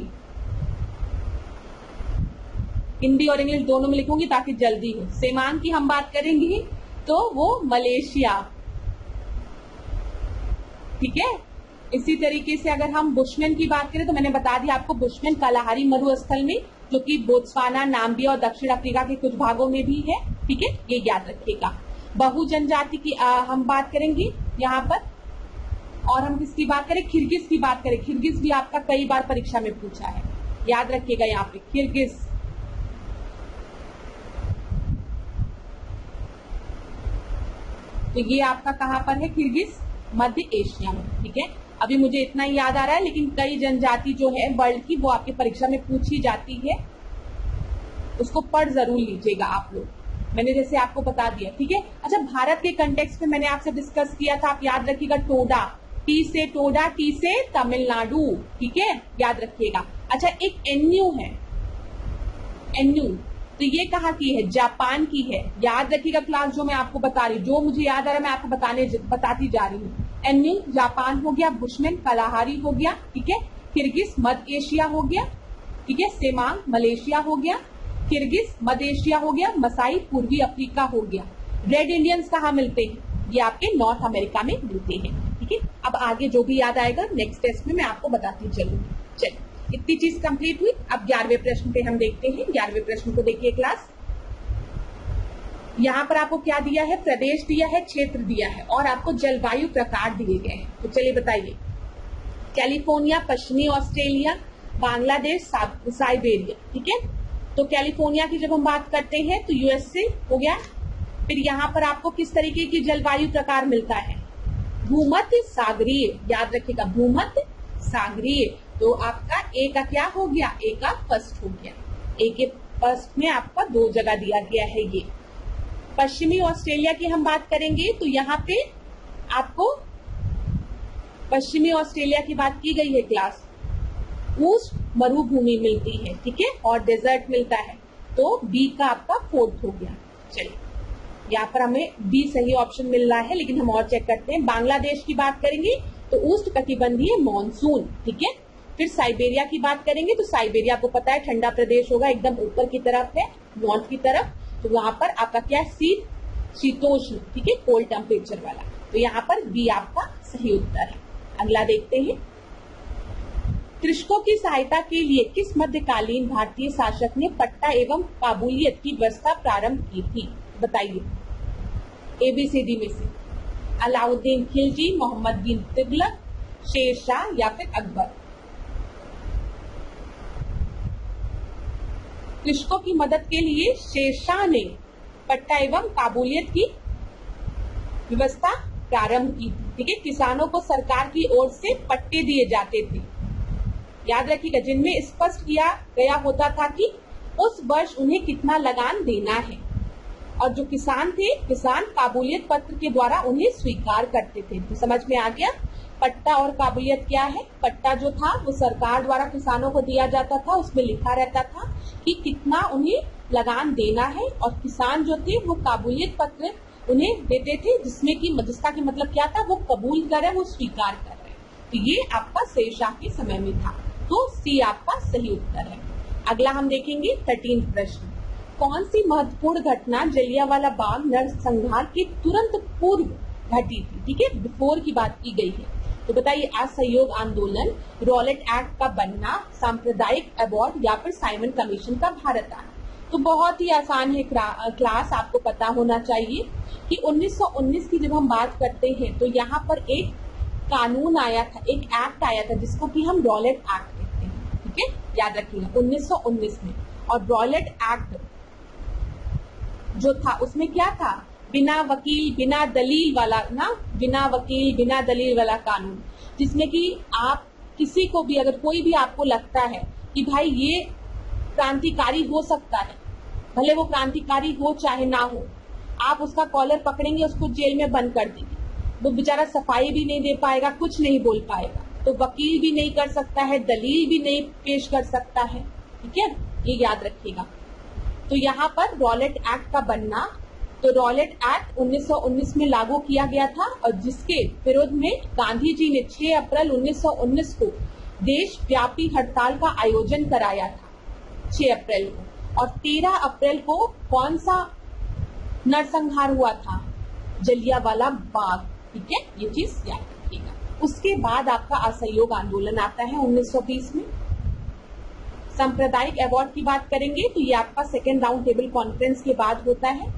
हिंदी और इंग्लिश दोनों में लिखूंगी ताकि जल्दी हो। सेमांग की हम बात करेंगे तो वो मलेशिया। ठीक है, इसी तरीके से अगर हम बुशमैन की बात करें तो मैंने बता दिया आपको, बुशमैन कालाहारी मरुस्थल में, जो कि बोत्सवाना, नाम्बिया और दक्षिण अफ्रीका के कुछ भागों में भी है। ठीक है, ये याद रखिएगा। बहु जनजाति की हम बात करेंगे यहाँ पर, और हम किसकी बात करें, किर्गिज की बात करें। किर्गिज भी आपका कई बार परीक्षा में पूछा है, याद रखिएगा यहाँ पे किर्गिज। तो ये आपका कहां पर है, किर्गिज, मध्य एशिया में। ठीक है, अभी मुझे इतना ही याद आ रहा है, लेकिन कई जनजाति जो है वर्ल्ड की वो आपकी परीक्षा में पूछी जाती है, उसको पढ़ जरूर लीजिएगा आप लोग, मैंने जैसे आपको बता दिया। ठीक है, अच्छा भारत के कंटेक्स्ट में मैंने आपसे डिस्कस किया था, आप याद रखिएगा, टोडा, टी से टोडा, टी से तमिलनाडु। ठीक है, याद रखिएगा। अच्छा एक एन्यू है, एन्यू, तो ये कहाँ की है, जापान की है। याद रखिएगा क्लास, जो मैं आपको बता रही हूँ, जो मुझे याद आ रहा है मैं आपको बताती जा रही हूँ। एन्यू जापान हो गया, बुशमैन कालाहारी हो गया। ठीक है, किर्गिज मध्य एशिया हो गया। ठीक है, सेमांग मलेशिया हो गया, किर्गिज मध्य एशिया हो गया, मसाई पूर्वी अफ्रीका हो गया। रेड इंडियंस कहाँ मिलते हैं, ये आपके नॉर्थ अमेरिका में मिलते हैं। ठीक है, अब आगे जो भी याद आएगा नेक्स्ट टेस्ट में मैं आपको बताती चलूंगी। चलिए, इतनी चीज कंप्लीट हुई। अब 11वें प्रश्न पे हम देखते हैं। 11वें प्रश्न को देखिए क्लास, यहाँ पर आपको क्या दिया है, प्रदेश दिया है, क्षेत्र दिया है और आपको जलवायु प्रकार दिए गए हैं। तो चलिए बताइए, कैलिफोर्निया, पश्चिमी ऑस्ट्रेलिया, बांग्लादेश, साइबेरिया। ठीक है, तो कैलिफोर्निया की जब हम बात करते हैं तो यूएसए हो गया। फिर यहाँ पर आपको किस तरीके की जलवायु प्रकार मिलता है, भूमध्य सागरीय, याद रखिएगा भूमध्य सागरीय। तो आपका ए का क्या हो गया, ए का फर्स्ट हो गया। ए के फर्स्ट में आपका 2 जगह दिया गया है ये। पश्चिमी ऑस्ट्रेलिया की हम बात करेंगे तो यहाँ पे आपको पश्चिमी ऑस्ट्रेलिया की बात की गई है क्लास। उष्ण मरुभूमि मिलती है, ठीक है, और डेजर्ट मिलता है। तो बी का आपका 4th हो गया। चलिए यहाँ पर हमें बी सही ऑप्शन मिल रहा है, लेकिन हम और चेक करते हैं। बांग्लादेश की बात करेंगे तो उष्ण कटिबंधीय मानसून, ठीक है। फिर साइबेरिया की बात करेंगे तो साइबेरिया आपको पता है ठंडा प्रदेश होगा, एकदम ऊपर की तरफ है, नॉर्थ की तरफ। तो वहां पर आपका क्या है, शीतोष्ण, ठीक है, कोल्ड टेम्परेचर वाला। तो यहाँ पर बी आपका सही उत्तर है। अगला देखते हैं। कृषकों की सहायता के लिए किस मध्यकालीन भारतीय शासक ने पट्टा एवं काबूलियत की व्यवस्था प्रारंभ की थी, बताइए। एबीसीडी में से अलाउद्दीन खिलजी, मोहम्मद बिन तुगलक, शेरशाह या फिर अकबर। कृषकों की मदद के लिए शेरशाह ने पट्टा एवं काबूलियत की व्यवस्था प्रारंभ की थी, ठीक है। किसानों को सरकार की ओर से पट्टे दिए जाते थे, याद रखिएगा, जिनमें स्पष्ट किया गया होता था कि उस वर्ष उन्हें कितना लगान देना है। और जो किसान थे, किसान काबूलियत पत्र के द्वारा उन्हें स्वीकार करते थे। तो समझ में आ गया पट्टा और काबूलियत क्या है। पट्टा जो था वो सरकार द्वारा किसानों को दिया जाता था, उसमें लिखा रहता था कि कितना उन्हें लगान देना है, और किसान जो थे वो काबूलियत पत्र उन्हें देते थे, जिसका की मतलब क्या था, वो कबूल कर रहे, वो स्वीकार कर रहे। तो ये आपका शेरशाह के समय में था। तो सी आपका सही उत्तर है। अगला हम देखेंगे 13वां प्रश्न। कौन सी महत्वपूर्ण घटना जलियांवाला बाग नरसंहार के तुरंत पूर्व घटी थी, ठीक है, बिफोर की बात की गई है। तो बताइए, असहयोग आंदोलन, रॉलेट एक्ट का बनना, सांप्रदायिक अबॉर्ड या फिर साइमन कमीशन का भारत आना। तो बहुत ही आसान है क्लास, आपको पता होना चाहिए कि 1919 की जब हम बात करते हैं तो यहाँ पर एक कानून आया था, एक एक्ट आया था जिसको कि हम रॉलेट एक्ट कहते हैं, ठीक है, याद रखिएगा 1919 में। और रॉलेट एक्ट जो था उसमें क्या था, बिना वकील बिना दलील वाला ना, बिना वकील बिना दलील वाला कानून, जिसमें कि आप किसी को भी, अगर कोई भी आपको लगता है कि भाई ये क्रांतिकारी हो सकता है, भले वो क्रांतिकारी हो चाहे ना हो, आप उसका कॉलर पकड़ेंगे, उसको जेल में बंद कर देंगे। वो बेचारा सफाई भी नहीं दे पाएगा, कुछ नहीं बोल पाएगा, तो वकील भी नहीं कर सकता है, दलील भी नहीं पेश कर सकता है, ठीक है, ये याद रखिएगा। तो यहाँ पर रॉलेट एक्ट का बनना, तो रॉलेट एक्ट 1919 में लागू किया गया था, और जिसके विरोध में गांधी जी ने 6 अप्रैल 1919 को देशव्यापी हड़ताल का आयोजन कराया था, 6 अप्रैल को। और 13 अप्रैल को कौन सा नरसंहार हुआ था, जलियांवाला बाग, ठीक है, ये चीज याद रखिएगा। उसके बाद आपका असहयोग आंदोलन आता है 1920 में। सांप्रदायिक अवार्ड की बात करेंगे तो ये आपका सेकेंड राउंड टेबल कॉन्फ्रेंस के बाद होता है,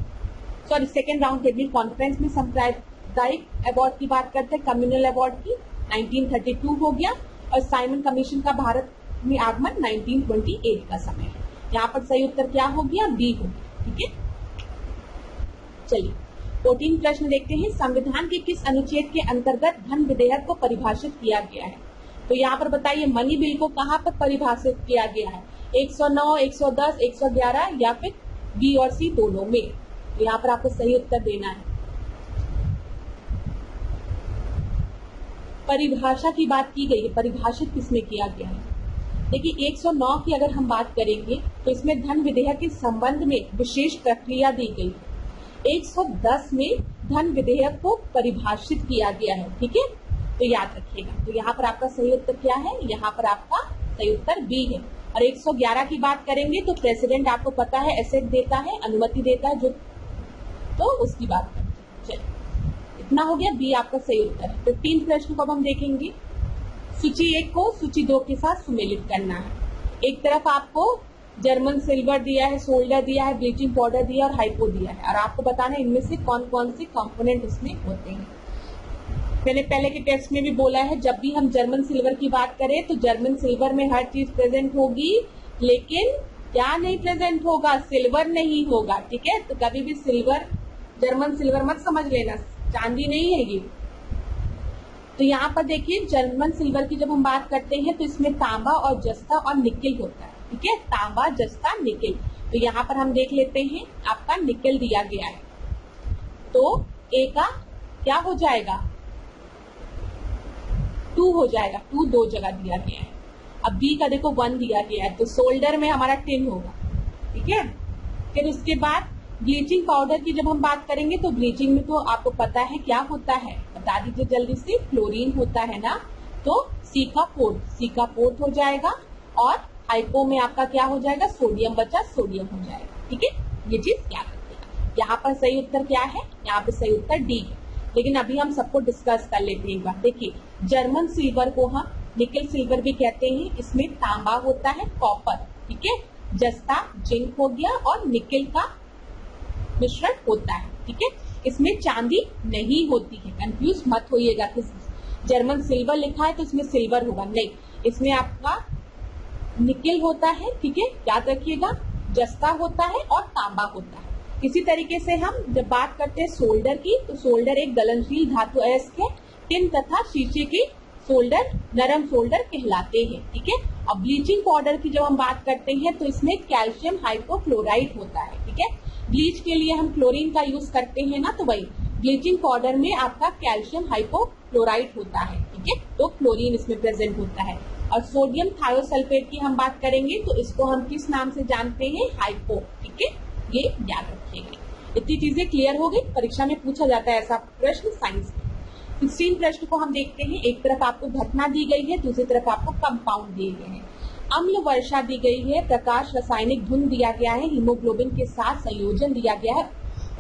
sorry second round table conference में सांप्रदायिक अवार्ड की बात करते हैं, कम्युनल अवार्ड की 1932 हो गया। और साइमन कमीशन का भारत में आगमन 1928 का समय है। यहाँ पर सही उत्तर क्या हो गया, बी हो गया, ठीक है। चलिए 14 प्रश्न देखते हैं। संविधान के किस अनुच्छेद के अंतर्गत धन विधेयक को परिभाषित किया गया है। तो यहाँ पर बताइए मनी बिल को कहाँ पर परिभाषित किया गया है, 109, 110, 111 या फिर बी और सी दोनों में। तो यहाँ पर आपको सही उत्तर देना है। परिभाषा की बात की गई है, परिभाषित किसमें किया गया है। देखिए 109 की अगर हम बात करेंगे तो इसमें धन विधेयक के संबंध में विशेष प्रक्रिया दी गई है। 110 में धन विधेयक को परिभाषित किया गया है, ठीक है, तो याद रखिएगा। तो यहाँ पर आपका सही उत्तर क्या है, यहाँ पर आपका सही उत्तर बी है। और 111 की बात करेंगे तो प्रेसिडेंट आपको पता है एसेट देता है, अनुमति देता है, जो तो उसकी बात करते हैं। चलिए इतना हो गया, बी आपका सही उत्तर है। 15 प्रश्न को अब हम देखेंगे। सूची 1 को सूची 2 के साथ सुमेलित करना है। एक तरफ आपको जर्मन सिल्वर दिया है, सोल्डर दिया है, ब्लीचिंग पाउडर दिया और हाइपो दिया है, और आपको बताना है इनमें से कौन कौन से कंपोनेंट इसमें होते हैं। मैंने पहले के टेस्ट में भी बोला है, जब भी हम जर्मन सिल्वर की बात करें तो जर्मन सिल्वर में हर चीज प्रेजेंट होगी, लेकिन क्या नहीं प्रेजेंट होगा, सिल्वर नहीं होगा, ठीक है। तो कभी भी सिल्वर जर्मन सिल्वर मत समझ लेना, चांदी नहीं है ये, तो यहाँ पर देखिए जर्मन सिल्वर की जब हम बात करते हैं तो इसमें तांबा और जस्ता और निकेल होता है, ठीक है, तांबा जस्ता निकेल। तो यहाँ पर हम देख लेते हैं आपका निकेल दिया गया है, तो ए का क्या हो जाएगा 2 हो जाएगा, 2 दो जगह दिया गया है। अब बी का देखो 1 दिया गया है, तो सोल्डर में हमारा 10 होगा, ठीक है। फिर उसके बाद ब्लीचिंग पाउडर की जब हम बात करेंगे तो ब्लीचिंग में तो आपको पता है क्या होता है, बता दीजिए जल्दी से, क्लोरीन होता है ना, तो सी का 4 हो जाएगा और हाइपो में आपका क्या हो जाएगा, सोडियम बचा, सोडियम हो जाएगा, ठीक है। ये चीज याद रखिएगा। यहाँ पर सही उत्तर क्या है, यहाँ पे सही उत्तर डी है। लेकिन अभी हम सबको डिस्कस कर लेते हैं एक बार। देखिए जर्मन सिल्वर को हम निकेल सिल्वर भी कहते हैं, इसमें तांबा होता है, कॉपर, ठीक है, जस्ता जिंक हो गया और निकेल का मिश्रण होता है, ठीक है। इसमें चांदी नहीं होती है, कंफ्यूज मत होइएगा कि जर्मन सिल्वर लिखा है तो इसमें सिल्वर होगा, नहीं, इसमें आपका निकेल होता है, ठीक है, याद रखिएगा, जस्ता होता है और तांबा होता है। इसी तरीके से हम जब बात करते हैं सोल्डर की, तो सोल्डर एक गलनशील धातु अयस्क है, टिन तथा शीशे की सोल्डर नरम सोल्डर कहलाते हैं, ठीक है। अब ब्लीचिंग पाउडर की जब हम बात करते हैं तो इसमें कैल्शियम हाइपोक्लोराइड होता है, ठीक है। ब्लीच के लिए हम क्लोरीन का यूज करते हैं ना, तो वही ब्लीचिंग पाउडर में आपका कैल्शियम हाइपोक्लोराइड होता है, ठीक है, तो क्लोरीन इसमें प्रेजेंट होता है। और सोडियम थायोसल्फेट की हम बात करेंगे तो इसको हम किस नाम से जानते हैं, हाइपो, ठीक है, ये याद रखिएगा। इतनी चीजें क्लियर हो गई, परीक्षा में पूछा जाता है ऐसा प्रश्न साइंस में। 16 प्रश्न को हम देखते हैं, एक तरफ आपको घटना दी गई है, दूसरी तरफ आपको कंपाउंड दिए गए हैं। अम्ल वर्षा दी गई है, प्रकाश रासायनिक धुंध दिया गया है, हीमोग्लोबिन के साथ संयोजन दिया गया है,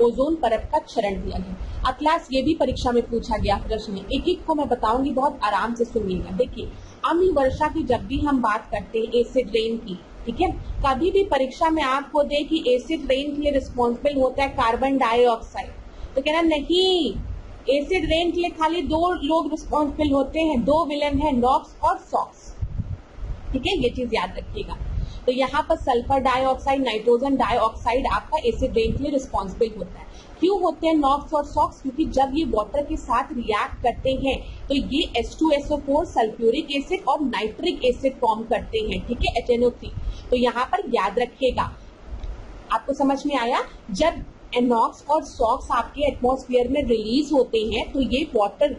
ओजोन परत का क्षरण दिया गया। क्लास ये भी परीक्षा में पूछा गया प्रश्न, एक एक को मैं बताऊंगी, बहुत आराम से सुनिएगा। देखिए अम्ल वर्षा की जब भी हम बात करते हैं एसिड रेन की, ठीक है, कभी भी परीक्षा में आपको दे कि एसिड रेन के लिए रिस्पॉन्सिबल होता है कार्बन डाइऑक्साइड, तो कहना नहीं, एसिड रेन के लिए खाली 2 लोग रिस्पॉन्सिबल होते हैं, 2 विलन है, नॉक्स और सॉक्स, ठीक है, ये चीज याद रखिएगा। तो यहाँ पर सल्फर डाइऑक्साइड, नाइट्रोजन डाइऑक्साइड आपका एसिड रेन के लिए रिस्पॉन्सिबल होता है। क्यों होते हैं नॉक्स और सॉक्स, क्योंकि जब ये वाटर के साथ रिएक्ट करते हैं तो ये H2SO4 सल्फ्यूरिक एसिड और नाइट्रिक एसिड फॉर्म करते हैं, ठीक है, HNO3। तो यहाँ पर याद रखिएगा, आपको समझ में आया, जब नॉक्स और सॉक्स आपके एटमॉस्फेयर में रिलीज होते हैं तो ये वाटर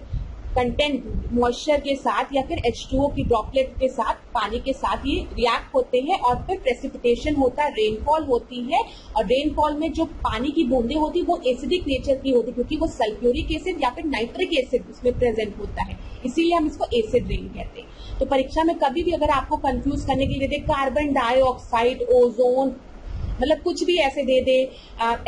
कंटेंट मॉइस्चर के साथ या फिर H2O की ड्रॉपलेट के साथ, पानी के साथ ये रिएक्ट होते हैं और फिर प्रेसिपिटेशन होता है, रेनफॉल होती है। और रेनफॉल में जो पानी की बूंदें होती है वो एसिडिक नेचर की होती है, क्योंकि वो सल्फ्यूरिक एसिड या फिर नाइट्रिक एसिड उसमें प्रेजेंट होता है, इसीलिए हम इसको एसिड रेन कहते हैं। तो परीक्षा में कभी भी अगर आपको कंफ्यूज करने के लिए दे कार्बन डाइऑक्साइड, ओजोन, मतलब कुछ भी ऐसे दे दे,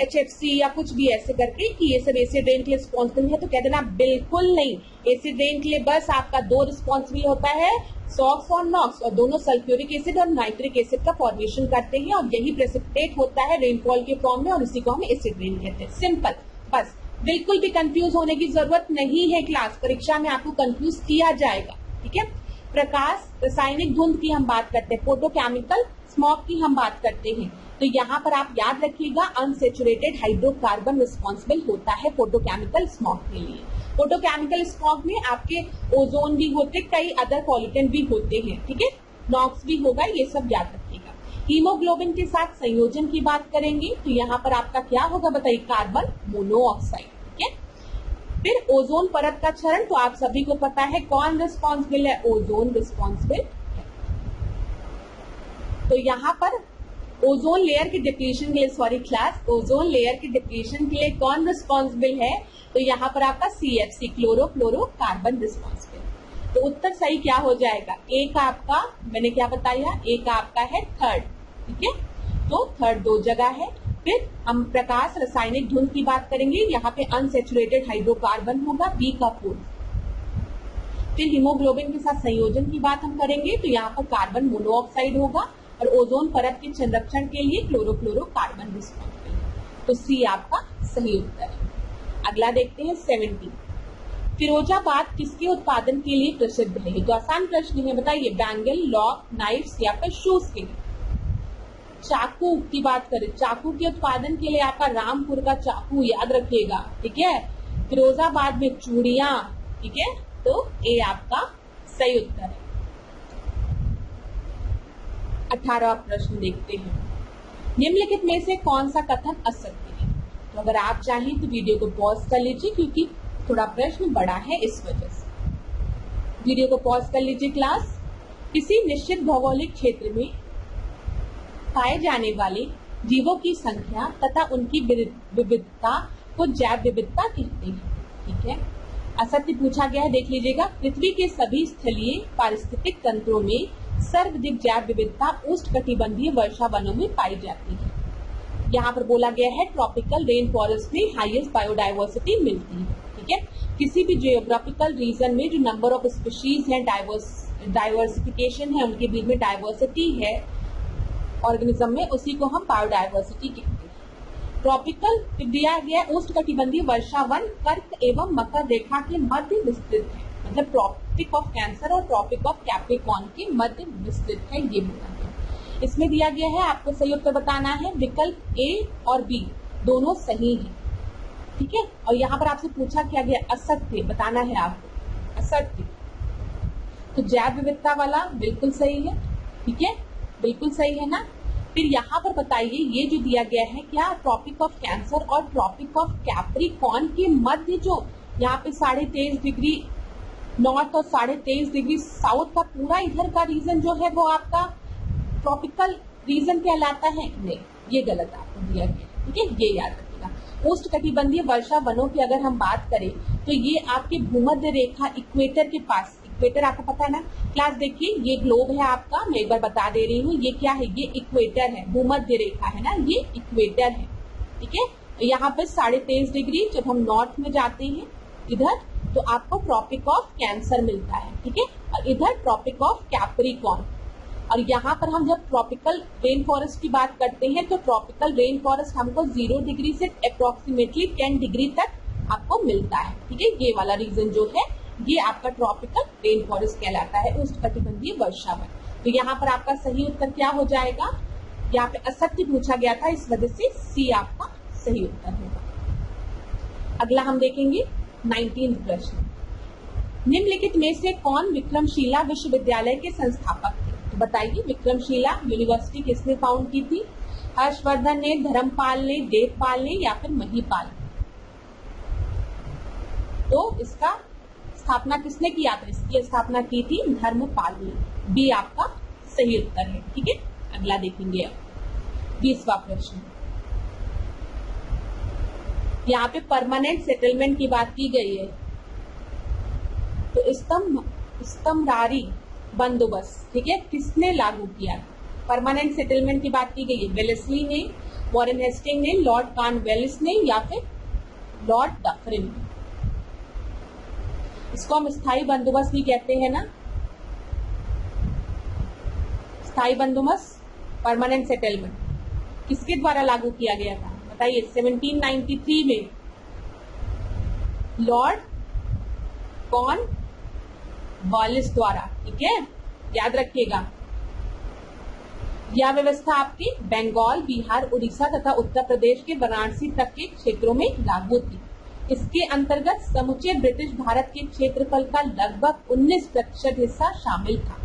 HFC या कुछ भी ऐसे करके कि ये सब एसिड रेन के लिए रिस्पॉन्सिबल है, तो कह देना बिल्कुल नहीं, एसिड रेन के लिए बस आपका 2 रिस्पॉन्सिबल होता है, सॉक्स और नॉक्स, और दोनों सल्फ्यूरिक एसिड और नाइट्रिक एसिड का फॉर्मेशन करते हैं और यही प्रेसिपिटेट होता है रेनफॉल के फॉर्म में और इसी को हम एसिड रेन कहते हैं। सिंपल, बस बिल्कुल भी कंफ्यूज होने की जरूरत नहीं है, क्लास परीक्षा में आपको कंफ्यूज किया जाएगा, ठीक है। प्रकाश रासायनिक धुंध की हम बात करते हैं, फोटोकेमिकल स्मॉग की हम बात करते हैं, तो यहाँ पर आप याद रखिएगा अनसेचुरेटेड हाइड्रोकार्बन रिस्पॉन्सिबल होता है फोटोकेमिकल स्मॉग के लिए। फोटोकेमिकल स्मॉग में आपके ओजोन भी होते, कई अदर पॉल्यूटेंट भी होते हैं, ठीक है, नॉक्स भी होगा, ये सब याद रखिएगा। हीमोग्लोबिन के साथ संयोजन की बात करेंगे तो यहाँ पर आपका क्या होगा बताइए, कार्बन मोनोऑक्साइड, ठीक है। फिर ओजोन परत का क्षरण, तो आप सभी को पता है कौन रिस्पॉन्सिबल है, ओजोन रिस्पॉन्सिबल है। तो यहाँ पर ओजोन लेयर की डिप्लीशन के लिए, सॉरी क्लास, ओजोन लेयर की डिप्लीशन के लिए कौन रिस्पॉन्सिबल है, तो यहाँ पर आपका CFC क्लोरोफ्लोरोकार्बन रिस्पॉन्सिबल। तो उत्तर सही क्या हो जाएगा, ए का आपका, मैंने क्या बताया, ए का आपका है थर्ड, ठीक है, तो थर्ड 2 जगह है। फिर हम प्रकाश रासायनिक धुंध की बात करेंगे, यहाँ पे अनसेचुरेटेड हाइड्रोकार्बन होगा, बी का 4। फिर हीमोग्लोबिन के साथ संयोजन की बात हम करेंगे तो यहाँ पर कार्बन मोनोऑक्साइड होगा और ओजोन परत के संरक्षण के लिए क्लोरोफ्लोरोकार्बन रिस्पॉन्सिबल है, तो सी आपका सही उत्तर है। अगला देखते हैं 17। फिरोजाबाद किसके उत्पादन के लिए प्रसिद्ध है, ये तो आसान प्रश्न है, बताइए, बैंगल, लॉक, नाइफ्स या फिर शूज के लिए। चाकू की बात करें, चाकू के उत्पादन के लिए आपका रामपुर का चाकू याद रखिएगा, ठीक है। फिरोजाबाद में चूड़ियां, ठीक है, तो ए आपका सही उत्तर है। 18वां प्रश्न देखते हैं। निम्नलिखित में से कौन सा कथन असत्य है? तो अगर आप चाहें तो वीडियो को पॉज कर लीजिए, क्योंकि थोड़ा प्रश्न बड़ा है, इस वजह से वीडियो को पॉज कर लीजिए क्लास। किसी निश्चित भौगोलिक क्षेत्र में पाए जाने वाले जीवों की संख्या तथा उनकी विविधता को जैव विविधता कहते हैं। ठीक है, असत्य पूछा गया है, देख लीजिएगा। पृथ्वी के सभी स्थलीय पारिस्थितिक तंत्रों में सर्वाधिक जैव विविधता उष्णकटिबंधीय वर्षा वनों में पाई जाती है। यहाँ पर बोला गया है ट्रॉपिकल रेन फॉरेस्ट में हाईएस्ट बायोडाइवर्सिटी मिलती है। ठीक है, किसी भी जियोग्राफिकल रीजन में जो नंबर ऑफ स्पीशीज है, डाइवर्सिफिकेशन है, उनके बीच में डाइवर्सिटी है ऑर्गेनिज्म में, उसी को हम बायोडाइवर्सिटी कहते हैं। ट्रॉपिकल दिया गया उष्णकटिबंधीय वर्षा वन कर्क एवं मकर रेखा के मध्य विस्तृत है, मतलब ट्रॉपिक ऑफ कैंसर और ट्रॉपिक ऑफ कैप्रिकॉर्न के मध्य विस्तृत है, ये बोला गया। इसमें दिया गया है, आपको सही उत्तर बताना है। विकल्प ए और बी दोनों सही है। ठीक है, और यहाँ पर आपसे पूछा क्या गया, असत्य बताना है आपको, असत्य। तो जैव विविधता वाला बिल्कुल सही है। ठीक है, बिल्कुल सही है ना। फिर यहाँ पर बताइए, ये जो दिया गया है, क्या ट्रॉपिक ऑफ कैंसर और ट्रॉपिक ऑफ कैप्रिकॉर्न के मध्य जो यहाँ पे 23.5 डिग्री नॉर्थ और 23.5 डिग्री साउथ का पूरा इधर का रीजन जो है वो आपका ट्रॉपिकल रीजन कहलाता है? नहीं, ये गलत आपको दिया गया। ठीक है, ये याद रखिएगा। उष्णकटिबंधीय वर्षा वनों की अगर हम बात करें तो ये आपके भूमध्य रेखा इक्वेटर के पास, इक्वेटर आपको पता है ना क्लास, देखिए ये ग्लोब है आपका, मैं एक बार बता दे रही हूँ, ये क्या है, ये इक्वेटर है, भूमध्य रेखा है ना, ये इक्वेटर है। ठीक है, यहाँ पे 23.5 डिग्री जब हम नॉर्थ में जाते हैं इधर, तो आपको ट्रॉपिक ऑफ कैंसर मिलता है। ठीक है, और इधर ट्रॉपिक ऑफ कैप्रिकॉर्न। और यहाँ पर हम जब ट्रॉपिकल रेन फॉरेस्ट की बात करते हैं तो ट्रॉपिकल रेन फॉरेस्ट हमको 0 डिग्री से अप्रोक्सीमेटली 10 डिग्री तक आपको मिलता है। ठीक है, ये वाला रीजन जो है ये आपका ट्रॉपिकल रेन फॉरेस्ट कहलाता है, उष्णकटिबंधीय वर्षा वन। तो यहाँ पर आपका सही उत्तर क्या हो जाएगा, यहाँ पे असत्य पूछा गया था, इस वजह से सी आपका सही उत्तर होगा। अगला हम देखेंगे 19 प्रश्न। निम्नलिखित में से कौन विक्रमशिला विश्वविद्यालय के संस्थापक थे? तो बताइए, विक्रमशिला यूनिवर्सिटी किसने फाउंड की थी? हर्षवर्धन ने, धर्मपाल ने, देवपाल ने या फिर महिपाल? तो इसका स्थापना किसने किया था? इसकी स्थापना की थी धर्मपाल ने। बी आपका सही उत्तर है। ठीक है, अगला देखेंगे अब 20वां प्रश्न। यहाँ पे परमानेंट सेटलमेंट की बात की गई है। तो स्तंभरारी बंदोबस्त, ठीक है, किसने लागू किया? परमानेंट सेटलमेंट की बात की गई है, वेलेस्ली ने, वॉरेन हेस्टिंग ने, लॉर्ड कॉर्नवालिस ने या फिर लॉर्ड डफरिन ने? इसको हम स्थायी बंदोबस्त भी कहते हैं ना, स्थायी बंदोबस्त, परमानेंट सेटलमेंट किसके द्वारा लागू किया गया था? बताइए। 1793 में लॉर्ड कॉर्नवालिस द्वारा। ठीक है, याद रखिएगा। यह व्यवस्था आपके बंगाल, बिहार, उड़ीसा तथा उत्तर प्रदेश के वाराणसी तक के क्षेत्रों में लागू थी। इसके अंतर्गत समूचे ब्रिटिश भारत के क्षेत्रफल का लगभग 19% हिस्सा शामिल था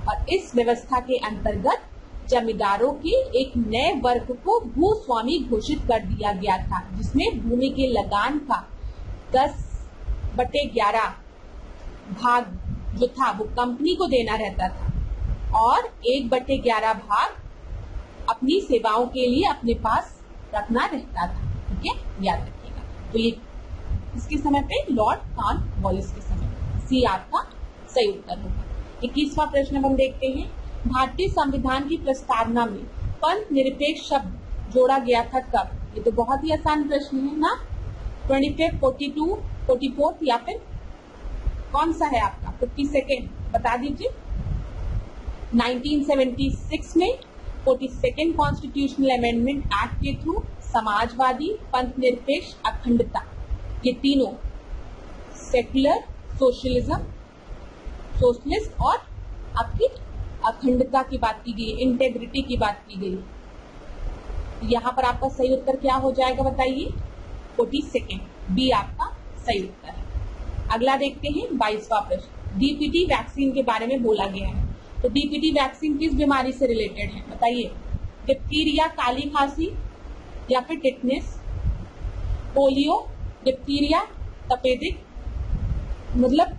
और इस व्यवस्था के अंतर्गत जमींदारों के एक नए वर्ग को भूस्वामी घोषित कर दिया गया था, जिसमें भूमि के लगान का 10/11 भाग जो था वो कंपनी को देना रहता था और 1/11 भाग अपनी सेवाओं के लिए अपने पास रखना रहता था। ठीक है, याद रखिएगा। तो ये इसके समय पे लॉर्ड कॉर्नवालिस के समय। सी आपका सही उत्तर होगा। 21वां प्रश्न हम देखते हैं। भारतीय संविधान की प्रस्तावना में पंथ निरपेक्ष शब्द जोड़ा गया था कब? ये तो बहुत ही आसान प्रश्न है ना। 25, 42, 44 या फिर कौन सा है आपका? 52 बता दीजिए। 1976 में 42nd कॉन्स्टिट्यूशनल अमेंडमेंट एक्ट के थ्रू समाजवादी, पंथ निरपेक्ष, अखंडता, ये तीनों सेक्युलर, सोशलिस्ट और आपकी अखंडता की बात की गई, इंटेग्रिटी की बात की गई। यहाँ पर आपका सही उत्तर क्या हो जाएगा बताइए? 42, बी आपका सही उत्तर है। अगला देखते हैं 22वां प्रश्न। डीपीटी वैक्सीन के बारे में बोला गया है। तो डीपीटी वैक्सीन किस बीमारी से रिलेटेड है बताइए? डिप्थीरिया, काली खांसी या फिर टिटनेस, पोलियो, डिप्थीरिया, तपेदिक, मतलब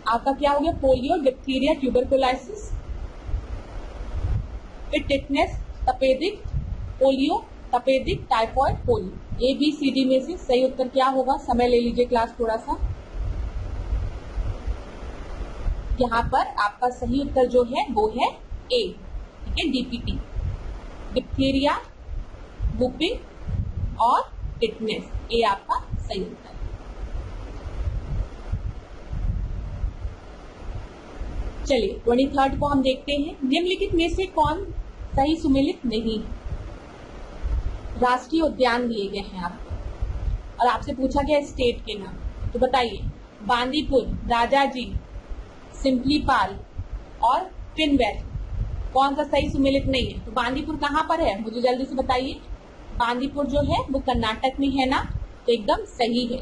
आपका क्या हो गया? पोलियो, डिप्थीरिया, ट्यूबरकुलोसिस, फिर टिटनेस, तपेदिक, पोलियो, तपेदिक, टाइफॉइड, पोलियो। ABCD में से सही उत्तर क्या होगा? समय ले लीजिए क्लास थोड़ा सा। यहाँ पर आपका सही उत्तर जो है वो है A, ठीक है, डीपीटी, डिप्थीरिया, वुपिंग और टिटनेस। ए आपका सही उत्तर। चलिए 23rd को हम देखते हैं। निम्नलिखित में से कौन सही सुमेलित नहीं? राष्ट्रीय उद्यान दिए गए हैं आपको और आपसे पूछा गया स्टेट के नाम, तो बताइए बांदीपुर, राजाजी, सिम्पलीपाल और ट्विन वैली, कौन सा सही सुमेलित नहीं है? तो बांदीपुर कहाँ पर है मुझे जल्दी से बताइए। बांदीपुर जो है वो कर्नाटक में है ना, तो एकदम सही है।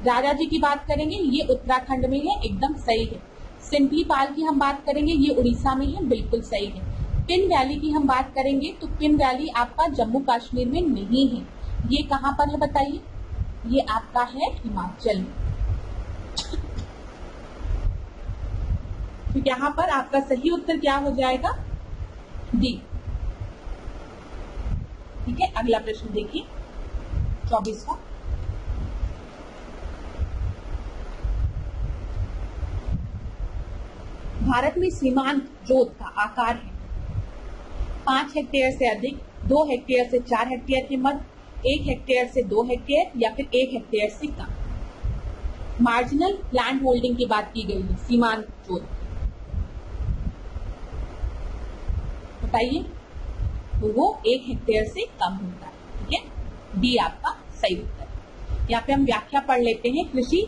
राजाजी की बात करेंगे ये उत्तराखंड में है, एकदम सही है। सिम्पलीपाल की हम बात करेंगे ये उड़ीसा में है, बिल्कुल सही है। पिन वैली की हम बात करेंगे तो पिन वैली आपका जम्मू कश्मीर में नहीं है। ये कहाँ पर है बताइए? ये आपका है हिमाचल में। तो यहाँ पर आपका सही उत्तर क्या हो जाएगा? डी, ठीक है। अगला प्रश्न देखिए 24वां। भारत में सीमांत जोत का आकार है 5 हेक्टेयर से अधिक, 2 हेक्टेयर से 4 हेक्टेयर के मध्य, 1 हेक्टेयर से 2 हेक्टेयर या फिर 1 हेक्टेयर से कम। मार्जिनल लैंड होल्डिंग की बात की गई है सीमांत जोत, बताइए। तो वो 1 हेक्टेयर से कम होता है, ठीक है। डी आपका सही उत्तर। यहाँ पे हम व्याख्या पढ़ लेते हैं। कृषि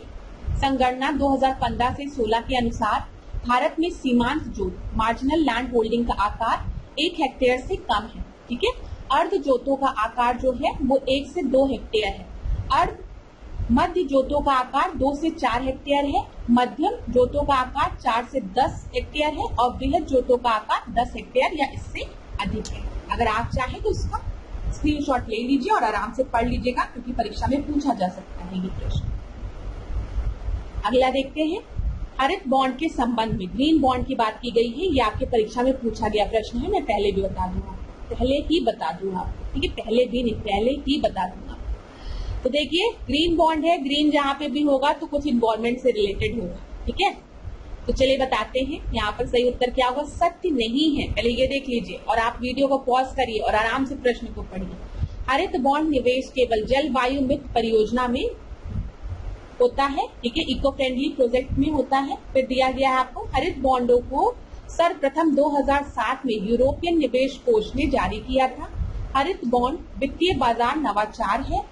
संगणना 2015 से 16 के अनुसार भारत में सीमांत जोत मार्जिनल लैंड होल्डिंग का आकार 1 हेक्टेयर से कम है, ठीक है। अर्ध जोतों का आकार जो है वो 1 से 2 हेक्टेयर है। अर्ध मध्य जोतों का आकार 2 से 4 हेक्टेयर है। मध्यम जोतों का आकार 4 से 10 हेक्टेयर है और बृहद जोतों का आकार 10 हेक्टेयर या इससे अधिक है। अगर आप चाहें तो इसका स्क्रीनशॉट ले लीजिए और आराम से पढ़ लीजिएगा, क्योंकि परीक्षा में पूछा जा सकता है ये प्रश्न। अगला देखते हैं। हरित बॉन्ड के संबंध में ग्रीन बॉन्ड की बात की गई है। ये आपके परीक्षा में पूछा गया प्रश्न है। मैं पहले भी बता दूंगा, पहले ही बता दूंगा, ठीक है। पहले भी नहीं, पहले ही बता दूंगा। तो देखिए ग्रीन बॉन्ड है, ग्रीन जहां पे भी होगा तो कुछ इन्वायरमेंट से रिलेटेड होगा, ठीक है। तो चलिए बताते हैं यहाँ पर सही उत्तर क्या होगा। सत्य नहीं है, पहले ये देख लीजिए और आप वीडियो को पॉज करिए और आराम से प्रश्न को पढ़िए। हरित बॉन्ड निवेश केवल जलवायु मित्र परियोजना में होता है, ठीक है, इको फ्रेंडली प्रोजेक्ट में होता है। फिर दिया गया है आपको हरित बॉन्डों को सर्वप्रथम 2007 में यूरोपियन निवेश कोष ने जारी किया था। हरित बॉन्ड वित्तीय बाजार नवाचार है।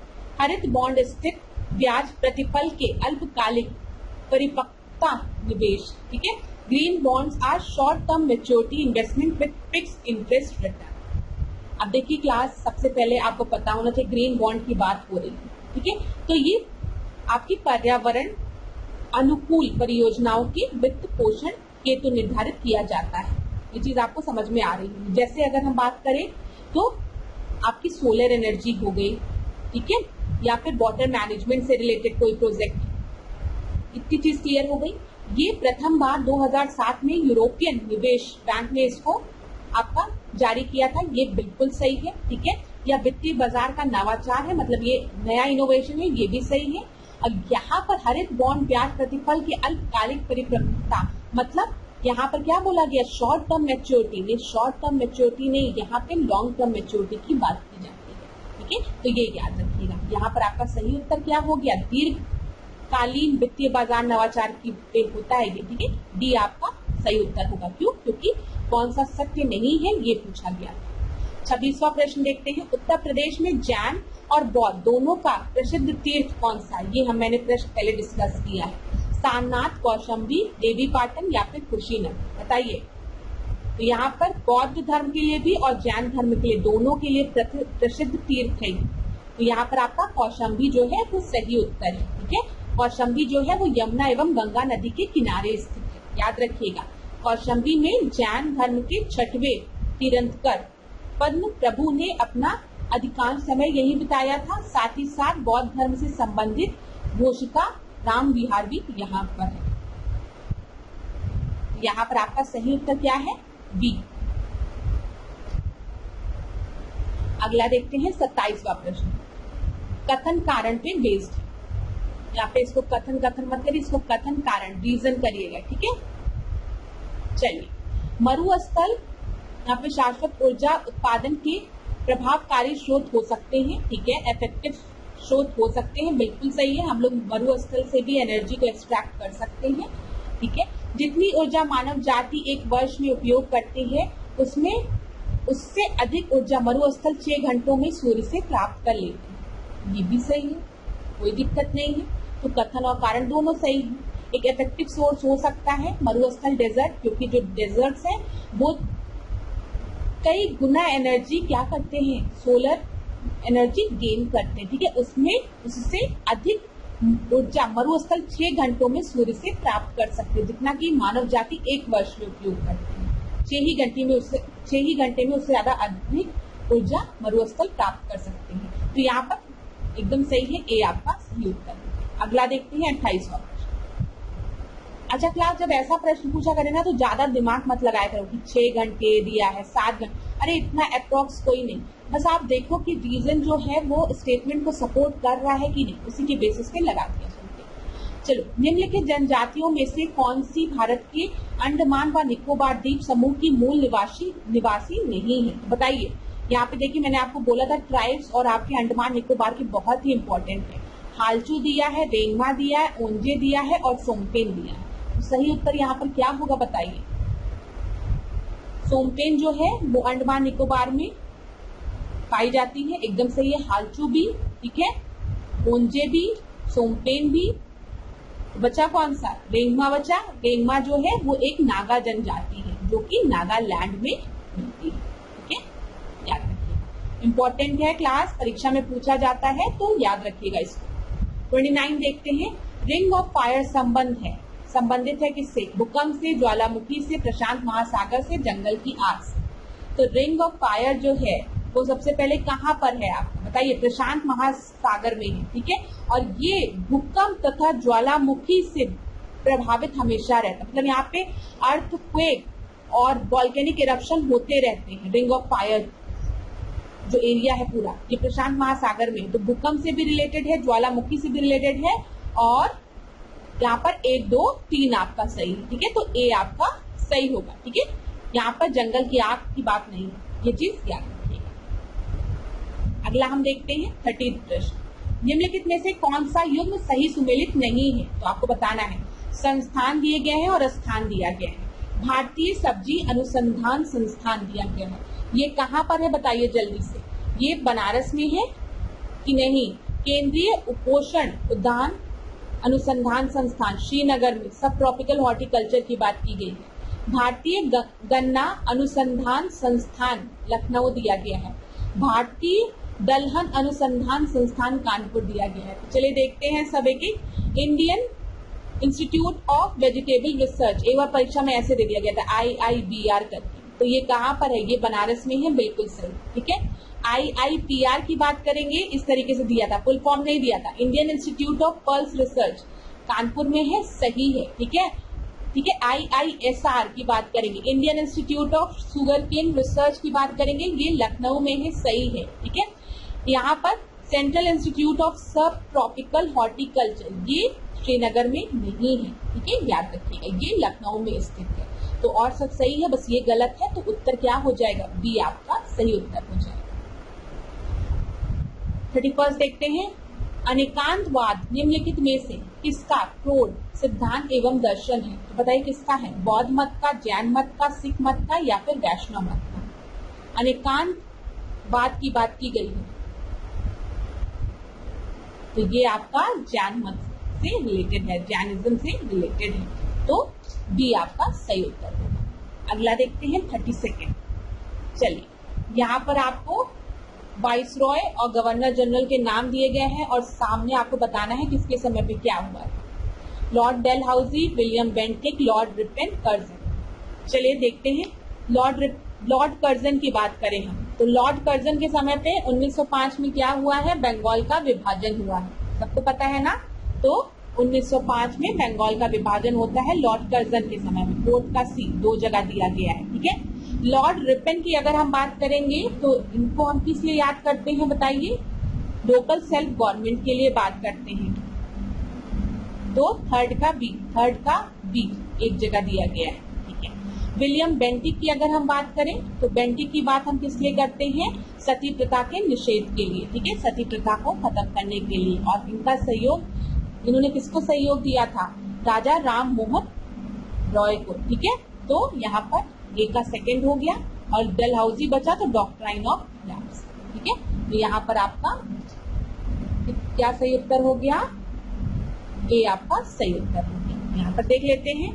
हरित बॉन्ड स्थित ब्याज प्रतिफल के अल्पकालिक परिपक्वता निवेश, ठीक है। Green bonds are short term maturity investment with fixed interest return. अब देखिए क्लास, सबसे पहले आपको पता होना चाहिए ग्रीन बॉन्ड की बात हो रही है, ठीक है। तो ये आपकी पर्यावरण अनुकूल परियोजनाओं के वित्त पोषण हेतु निर्धारित किया जाता है। ये चीज आपको समझ में आ रही है। जैसे अगर हम बात करें तो आपकी सोलर एनर्जी हो गई, ठीक है, या फिर वाटर मैनेजमेंट से रिलेटेड कोई प्रोजेक्ट, इतनी चीज क्लियर हो गई। ये प्रथम बार 2007 में यूरोपियन निवेश बैंक ने इसको आपका जारी किया था, ये बिल्कुल सही है, ठीक है। या वित्तीय बाजार का नवाचार है, मतलब ये नया इनोवेशन है, ये भी सही है। और यहाँ पर हरित बॉन्ड ब्याज प्रतिफल की अल्पकालिक परिपक्वता, मतलब यहाँ पर क्या बोला गया, शॉर्ट टर्म मैच्योरिटी। ये शॉर्ट टर्म मैच्योरिटी नहीं, यहाँ पे लॉन्ग टर्म मैच्योरिटी की बात की जाती है, ठीक है। तो ये याद रखिएगा। यहाँ पर आपका सही उत्तर क्या हो गया, दीर्घकालीन वित्तीय बाजार नवाचार की पे होता है ये, ठीक है। डी आपका सही उत्तर होगा। क्यों? क्योंकि कौन सा सत्य नहीं है ये पूछा गया। 26वां प्रश्न देखते हैं। उत्तर प्रदेश में जैन और बौद्ध दोनों का प्रसिद्ध तीर्थ कौन सा है? ये मैंने प्रश्न पहले डिस्कस किया है। सारनाथ, कौशाम्बी, देवी पाटन या फिर कुशीनगर, बताइए। तो यहाँ पर बौद्ध धर्म के लिए भी और जैन धर्म के लिए, दोनों के लिए प्रसिद्ध तीर्थ है। तो यहाँ पर आपका कौशाम्बी जो है वो सही उत्तर है, ठीक है। कौशाम्बी जो है वो यमुना एवं गंगा नदी के किनारे स्थित है, याद रखिएगा। कौशाम्बी में जैन धर्म के 6वें तीर्थंकर पद्म प्रभु ने अपना अधिकांश समय यही बिताया था। साथ ही साथ बौद्ध धर्म से संबंधित घोषिका राम विहार भी यहाँ पर है। यहाँ पर आपका सही उत्तर क्या है? बी। अगला देखते हैं 27वां प्रश्न, कथन कारण पे बेस्ड। यहाँ पे इसको कथन कथन मत करिए, इसको कथन कारण रीजन करिएगा, ठीक है। चलिए, मरुस्थल यहाँ पे शाश्वत ऊर्जा उत्पादन के प्रभावकारी स्रोत हो सकते हैं, ठीक है, इफेक्टिव स्रोत हो सकते हैं, बिल्कुल सही है। हम लोग मरुस्थल से भी एनर्जी को एक्सट्रैक्ट कर सकते हैं, ठीक है। जितनी ऊर्जा मानव जाति एक वर्ष में उपयोग करती है उससे अधिक ऊर्जा मरुस्थल 6 घंटों में सूर्य से प्राप्त कर लेती है, ये भी सही है, कोई दिक्कत नहीं है। तो कथन और कारण दोनों सही है। एक इफेक्टिव सोर्स हो सकता है मरुस्थल डेजर्ट, क्योंकि जो डेजर्ट्स हैं वो कई गुना एनर्जी क्या करते हैं, सोलर एनर्जी गेन करते हैं, ठीक है। उससे अधिक ऊर्जा मरुस्थल 6 घंटों में सूर्य से प्राप्त कर सकते हैं, जितना कि मानव जाति एक वर्ष में उपयोग करती है। 6 ही घंटे में उससे ज्यादा अधिक ऊर्जा मरुस्थल प्राप्त कर सकते हैं। तो यहाँ पर एकदम सही है, ए आपका सही उत्तर है। अगला देखते हैं 28वां प्रश्न। अच्छा क्लास, जब ऐसा प्रश्न पूछा करे ना तो ज्यादा दिमाग मत लगाया करो कि 6 घंटे दिया है, 7 घंटे, अरे इतना अप्रॉक्स कोई नहीं। बस आप देखो कि रीजन जो है वो स्टेटमेंट को सपोर्ट कर रहा है कि नहीं, उसी के बेसिस पे लगा दिया। चलो, निम्नलिखित जनजातियों में से कौन सी भारत के अंडमान व निकोबार द्वीप समूह की मूल निवासी नहीं है? बताइए। यहाँ पे देखिए, मैंने आपको बोला था ट्राइब्स और आपके अंडमान निकोबार के बहुत ही इंपॉर्टेंट है। हालचू दिया है, रेंगमा दिया है, ओंजे दिया है और सोमपेन दिया है। तो सही उत्तर यहाँ पर क्या होगा बताइए? सोमपेन जो है वो अंडमान निकोबार में पाई जाती है, एकदम सही है। हालचू भी, ठीक है, ओंजे भी, सोमपेन भी, बचा कौन सा? रेंगमा बचा। रेंगमा जो है वो एक नागा जनजाति है जो कि नागालैंड में मिलती है, ठीक है, याद रखिएगा। इंपॉर्टेंट है क्लास, परीक्षा में पूछा जाता है तो याद रखिएगा इसको। 29 देखते हैं, रिंग ऑफ फायर संबंधित है किससे? भूकंप से, ज्वालामुखी से, प्रशांत महासागर से, जंगल की आग से। तो रिंग ऑफ फायर जो है वो सबसे पहले कहाँ पर है आप बताइए? प्रशांत महासागर में है, ठीक है। और ये भूकंप तथा ज्वालामुखी से प्रभावित हमेशा रहता है, मतलब यहाँ पे अर्थक्वेक और वॉल्केनिक इरप्शन होते रहते हैं। रिंग ऑफ फायर जो एरिया है पूरा ये प्रशांत महासागर में, तो भूकंप से भी रिलेटेड है, ज्वालामुखी से भी रिलेटेड है, और यहाँ पर 1, 2, 3 आपका सही है, ठीक है। तो ए आपका सही होगा, ठीक है। यहाँ पर जंगल की आग की बात नहीं है, ये चीज याद रखिएगा। अगला हम देखते हैं 30 प्रश्न, निम्नलिखित में से कौन सा युग्म सही सुमेलित नहीं है? तो आपको बताना है। संस्थान दिए गए हैं और स्थान दिया गया है। भारतीय सब्जी अनुसंधान संस्थान दिया गया है, ये कहाँ पर है बताइए जल्दी से? ये बनारस में है कि नहीं? केंद्रीय उपोषण उद्यान अनुसंधान संस्थान श्रीनगर में, सब ट्रॉपिकल हॉर्टिकल्चर की बात की गई है। भारतीय गन्ना अनुसंधान संस्थान लखनऊ दिया गया है। भारतीय दलहन अनुसंधान संस्थान कानपुर दिया गया है। चलिए देखते हैं सब एक एक। Indian institute of vegetable research, एक बार परीक्षा में ऐसे दे दिया गया था IIBR करके, तो ये कहाँ पर है? ये बनारस में है, बिल्कुल सही, ठीक है। IIPR की बात करेंगे, इस तरीके से दिया था, फुल फॉर्म नहीं दिया था। Indian institute of pulse research Kanpur में है, सही है, ठीक है, ठीक है। IISR की बात करेंगे, Indian institute of sugar cane research की बात करेंगे, ये लखनऊ में है, सही है, ठीक है। यहाँ पर सेंट्रल इंस्टीट्यूट ऑफ सब ट्रॉपिकल हॉर्टिकल्चर ये श्रीनगर में नहीं है, ठीक है, याद रखिएगा, ये लखनऊ में स्थित है। तो और सब सही है, बस ये गलत है, तो उत्तर क्या हो जाएगा? बी आपका सही उत्तर हो जाएगा। 31 देखते हैं, अनेकांतवाद निम्नलिखित में से किसका क्रोध सिद्धांत एवं दर्शन है? तो बताइए किसका है? बौद्ध मत का, जैन मत का, सिख मत का या फिर वैष्णव मत का? अनेकांतवाद की बात की गई है, तो ये आपका जैन मत से रिलेटेड है, जैनिज्म से रिलेटेड है, तो बी आपका सही उत्तर होगा। अगला देखते हैं 32। चलिए यहाँ पर आपको वाइसरॉय और गवर्नर जनरल के नाम दिए गए हैं और सामने आपको बताना है किसके समय पे क्या हुआ है। Lord Dalhousie, William Bentinck, Lord Ripon Curzon. चलिए देखते हैं लॉर्ड कर्जन की बात करें हम तो लॉर्ड कर्जन के समय पे 1905 में क्या हुआ है, बंगाल का विभाजन हुआ है, सबको पता है ना। तो 1905 में बंगाल का विभाजन होता है लॉर्ड कर्जन के समय में। पोर्ट का सी 2 जगह दिया गया है, ठीक है। लॉर्ड रिपन की अगर हम बात करेंगे तो इनको हम किस लिए याद करते हैं बताइए, लोकल सेल्फ गवर्नमेंट के लिए बात करते हैं। तो थर्ड का बी एक जगह दिया गया है, ठीक है। विलियम बेंटिक की अगर हम बात करें तो बेंटिक की बात हम किस लिए करते हैं, सती प्रथा के निषेध के लिए, ठीक है, सती प्रथा को खत्म करने के लिए। और इनका सहयोग, इन्होंने किसको सहयोग दिया था, राजा राम मोहन रॉय को, ठीक है। तो यहाँ पर ए का सेकंड हो गया और डेलहाउसी बचा तो डॉक्ट्राइन ऑफ लैप्स, ठीक है। तो यहाँ पर आपका क्या सही उत्तर हो गया, ए आपका सही उत्तर हो गया। यहाँ पर देख लेते हैं,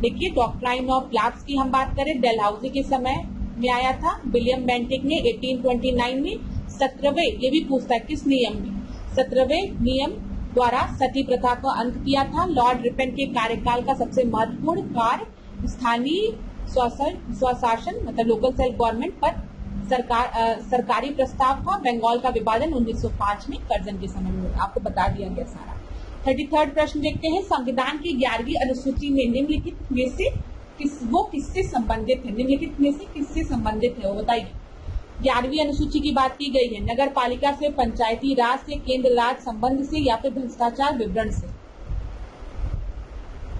देखिए डॉक्ट्राइन ऑफ लैप्स की हम बात करें, डेलहाउसी के समय में आया था। विलियम बेंटिक ने 1829 में 17वें, ये भी पूछता है किस नियम में, 17वें नियम द्वारा सती प्रथा को अंत किया था। लॉर्ड रिपन के कार्यकाल का सबसे महत्वपूर्ण कार्य स्थानीय स्वशासन मतलब लोकल सेल्फ गवर्नमेंट पर सरकारी प्रस्ताव था। बंगाल का विभाजन 1905 में कर्जन के समय में हुआ, आपको बता दिया गया सारा। 33rd प्रश्न देखते हैं, संविधान की 11वीं अनुसूची में निम्नलिखित में से किससे संबंधित है, निम्नलिखित में से किससे संबंधित है वो बताइए। 11वीं अनुसूची की बात की गई है, नगर पालिका से, पंचायती राज से, केंद्र राज संबंध से या फिर भ्रष्टाचार विवरण से।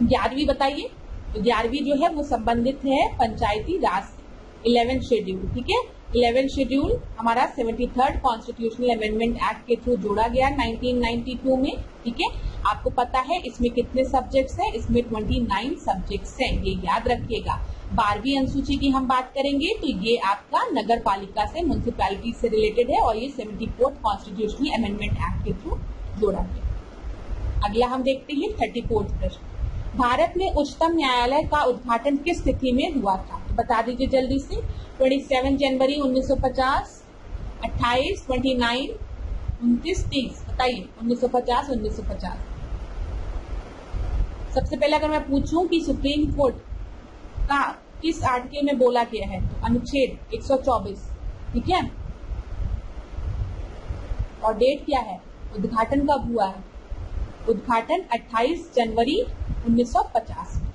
11वीं बताइए, तो 11वीं जो है वो संबंधित है पंचायती राज से। 11th शेड्यूल, ठीक है, 11th शेड्यूल हमारा 73rd कॉन्स्टिट्यूशनल अमेंडमेंट एक्ट के थ्रू जोड़ा गया 1992 में, ठीक है। आपको पता है इसमें कितने सब्जेक्ट्स हैं, इसमें 29 सब्जेक्ट्स हैं, ये याद रखिएगा। 12वीं अनुसूची की हम बात करेंगे तो ये आपका नगर पालिका से, म्युनिसिपैलिटी से रिलेटेड है और ये 74th कॉन्स्टिट्यूशनल अमेंडमेंट एक्ट के थ्रू जोड़ा गया। अगला हम देखते हैं 34th प्रश्न, भारत में उच्चतम न्यायालय का उद्घाटन किस तिथि में हुआ था, तो बता दीजिए जल्दी से। 27 जनवरी 1950, 28, 29, 29, 30, बताइए। 1950, 1950। सबसे पहले अगर मैं पूछूं कि सुप्रीम कोर्ट का किस आर्टिकल में बोला गया है, तो अनुच्छेद 124, ठीक है। और डेट क्या है, उद्घाटन कब हुआ है, उद्घाटन 28 जनवरी 1950 में,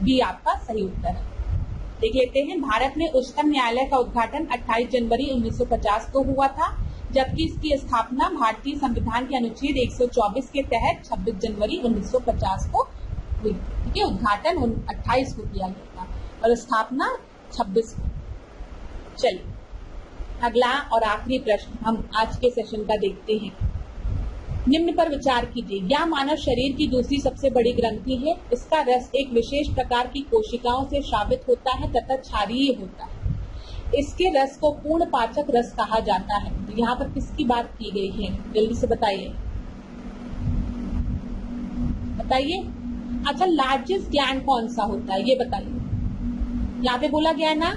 बी आपका सही उत्तर है। देख लेते हैं, भारत में उच्चतम न्यायालय का उद्घाटन 28 जनवरी 1950 को हुआ था, जबकि इसकी स्थापना भारतीय संविधान के अनुच्छेद 124 के तहत 26 जनवरी 1950 को हुई, ठीक है। उद्घाटन 28 को किया गया था और स्थापना 26 को। चलिए अगला और आखिरी प्रश्न हम आज के सेशन का देखते हैं। निम्न पर विचार कीजिए, यह मानव शरीर की दूसरी सबसे बड़ी ग्रंथि है, इसका रस एक विशेष प्रकार की कोशिकाओं से स्रावित होता है तथा क्षारीय होता है। इसके रस को पूर्ण पाचक रस कहा जाता है। तो यहाँ पर किसकी बात की गई है, जल्दी से बताइए, बताइए। अच्छा, लार्जेस्ट ग्लैंड कौन सा होता है ये बताइए। यहाँ पे बोला गया है ना,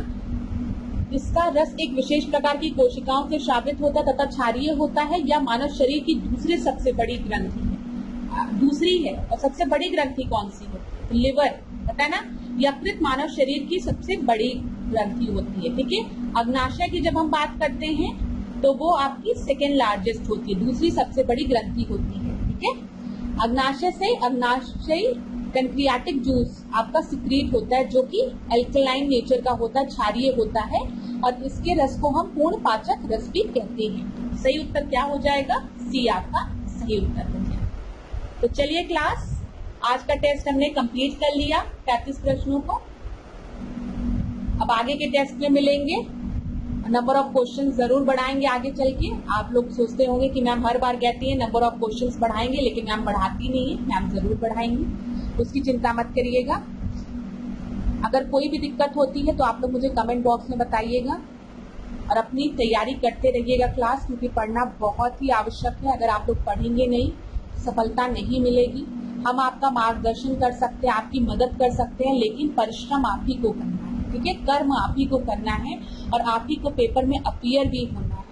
इसका रस एक विशेष प्रकार की कोशिकाओं से स्रावित होता तथा क्षारीय होता है, या मानव शरीर की दूसरी सबसे बड़ी ग्रंथि है, दूसरी है। और सबसे बड़ी ग्रंथि कौन सी है, लिवर, पता है ना। यकृत मानव शरीर की सबसे बड़ी ग्रंथि होती है, ठीक है। अग्नाशय की जब हम बात करते हैं तो वो आपकी सेकेंड लार्जेस्ट होती है, दूसरी सबसे बड़ी ग्रंथि होती है, ठीक है। अग्नाशय पेनक्रियाटिक जूस आपका सिक्रीट होता है, जो कि एल्कलाइन नेचर का होता है, क्षारीय होता है, और इसके रस को हम पूर्ण पाचक रस भी कहते हैं। सही उत्तर क्या हो जाएगा, सी आपका सही उत्तर हो जाएगा। तो चलिए क्लास, आज का टेस्ट हमने कंप्लीट कर लिया 35 प्रश्नों को। अब आगे के टेस्ट में मिलेंगे, नंबर ऑफ क्वेश्चन जरूर बढ़ाएंगे आगे चल के। आप लोग सोचते होंगे कि मैम हर बार कहती है नंबर ऑफ क्वेश्चन बढ़ाएंगे, लेकिन मैम बढ़ाती नहीं है, मैम जरूर बढ़ाएंगी, उसकी चिंता मत करिएगा। अगर कोई भी दिक्कत होती है तो आप लोग मुझे कमेंट बॉक्स में बताइएगा और अपनी तैयारी करते रहिएगा क्लास, क्योंकि पढ़ना बहुत ही आवश्यक है। अगर आप लोग पढ़ेंगे नहीं, सफलता नहीं मिलेगी। हम आपका मार्गदर्शन कर सकते हैं, आपकी मदद कर सकते हैं, लेकिन परिश्रम आप ही को करना है, ठीक है। कर्म आप ही को करना है और आप ही को पेपर में अपीयर भी होना है।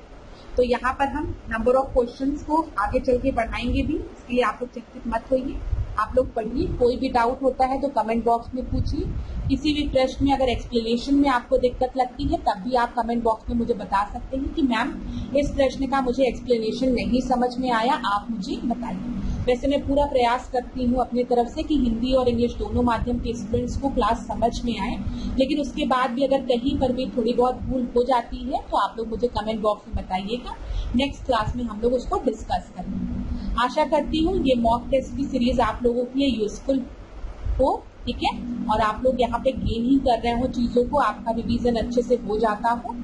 तो यहाँ पर हम नंबर ऑफ क्वेश्चंस को आगे चल के बढ़ाएंगे भी, इसलिए आप लोग चिंतित मत होइए। आप लोग पढ़िए, कोई भी डाउट होता है तो कमेंट बॉक्स में पूछिए। किसी भी प्रश्न में अगर एक्सप्लेनेशन में आपको दिक्कत लगती है तब भी आप कमेंट बॉक्स में मुझे बता सकते हैं कि मैम इस प्रश्न का मुझे एक्सप्लेनेशन नहीं समझ में आया, आप मुझे बताइए। वैसे मैं पूरा प्रयास करती हूँ अपनी तरफ से कि हिंदी और इंग्लिश दोनों माध्यम के स्टूडेंट्स को क्लास समझ में आए, लेकिन उसके बाद भी अगर कहीं पर भी थोड़ी बहुत भूल हो जाती है तो आप लोग मुझे कमेंट बॉक्स में बताइएगा। नेक्स्ट क्लास में हम लोग उसको डिस्कस करेंगे। आशा करती हूँ ये मॉक टेस्ट की सीरीज आप लोगों के लिए यूजफुल हो, ठीक है, और आप लोग यहाँ पे गेन ही कर रहे हो चीजों को, आपका रिवीजन अच्छे से हो जाता हो।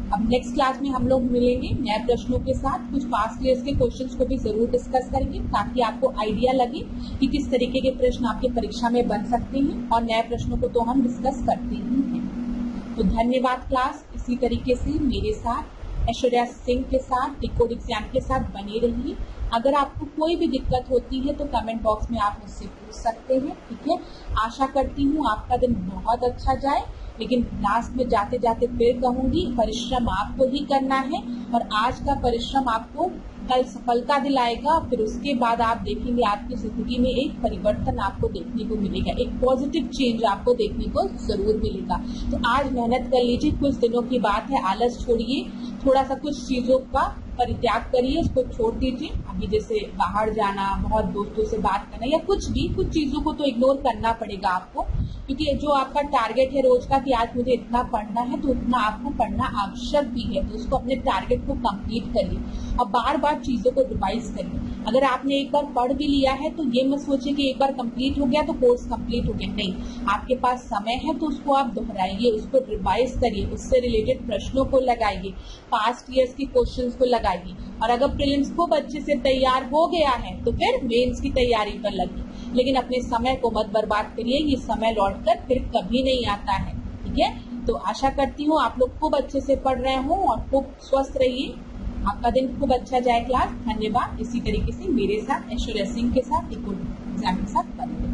अब नेक्स्ट क्लास में हम लोग मिलेंगे नए प्रश्नों के साथ, कुछ पास्ट ईयर्स के क्वेश्चंस को भी जरूर डिस्कस करेंगे ताकि आपको आइडिया लगे कि किस तरीके के प्रश्न आपके परीक्षा में बन सकते हैं, और नए प्रश्नों को तो हम डिस्कस करते ही हैं। तो धन्यवाद क्लास, इसी तरीके से मेरे साथ ऐश्वर्या सिंह के साथ डिकोड एग्जाम के साथ बने रहिए। अगर आपको कोई भी दिक्कत होती है तो कमेंट बॉक्स में आप मुझसे पूछ सकते हैं, ठीक है। आशा करती हूँ आपका दिन बहुत अच्छा जाए, लेकिन लास्ट में जाते जाते फिर कहूंगी परिश्रम आपको ही करना है, और आज का परिश्रम आपको कल सफलता दिलाएगा। फिर उसके बाद आप देखेंगे आपकी जिंदगी में एक परिवर्तन आपको देखने को मिलेगा, एक पॉजिटिव चेंज आपको देखने को जरूर मिलेगा। तो आज मेहनत कर लीजिए, कुछ दिनों की बात है, आलस छोड़िए, थोड़ा सा कुछ चीजों का परित्याग करिए, उसको छोड़ दीजिए। अभी जैसे बाहर जाना, बहुत दोस्तों से बात करना या कुछ भी, कुछ चीजों को तो इग्नोर करना पड़ेगा आपको, क्योंकि जो आपका टारगेट है रोज का कि आज मुझे इतना पढ़ना है, तो उतना आपको पढ़ना आवश्यक भी है, तो उसको अपने टारगेट को कंप्लीट करिए और बार बार चीजों को रिवाइज करिए। अगर आपने एक बार पढ़ भी लिया है तो ये मत सोचिए कि एक बार कंप्लीट हो गया तो कोर्स कंप्लीट हो गया, नहीं, आपके पास समय है तो उसको आप दोहराइए, उसको रिवाइज करिए, उससे रिलेटेड प्रश्नों को लगाइए, पास्ट ईयर्स के क्वेश्चंस को लगाइए, और अगर प्रीलिम्स खूब अच्छे से तैयार हो गया है तो फिर मेंस की तैयारी पर लगिए। लेकिन अपने समय को मत बर्बाद करिए, ये समय लौटकर फिर कभी नहीं आता है, ठीक है। तो आशा करती हूँ आप लोग खूब अच्छे से पढ़ रहे हो और खूब स्वस्थ रहिए, आपका दिन खूब अच्छा जाए क्लास। धन्यवाद। इसी तरीके से मेरे साथ ऐश्वर्या सिंह के साथ डिकोड एग्जाम के साथ बने।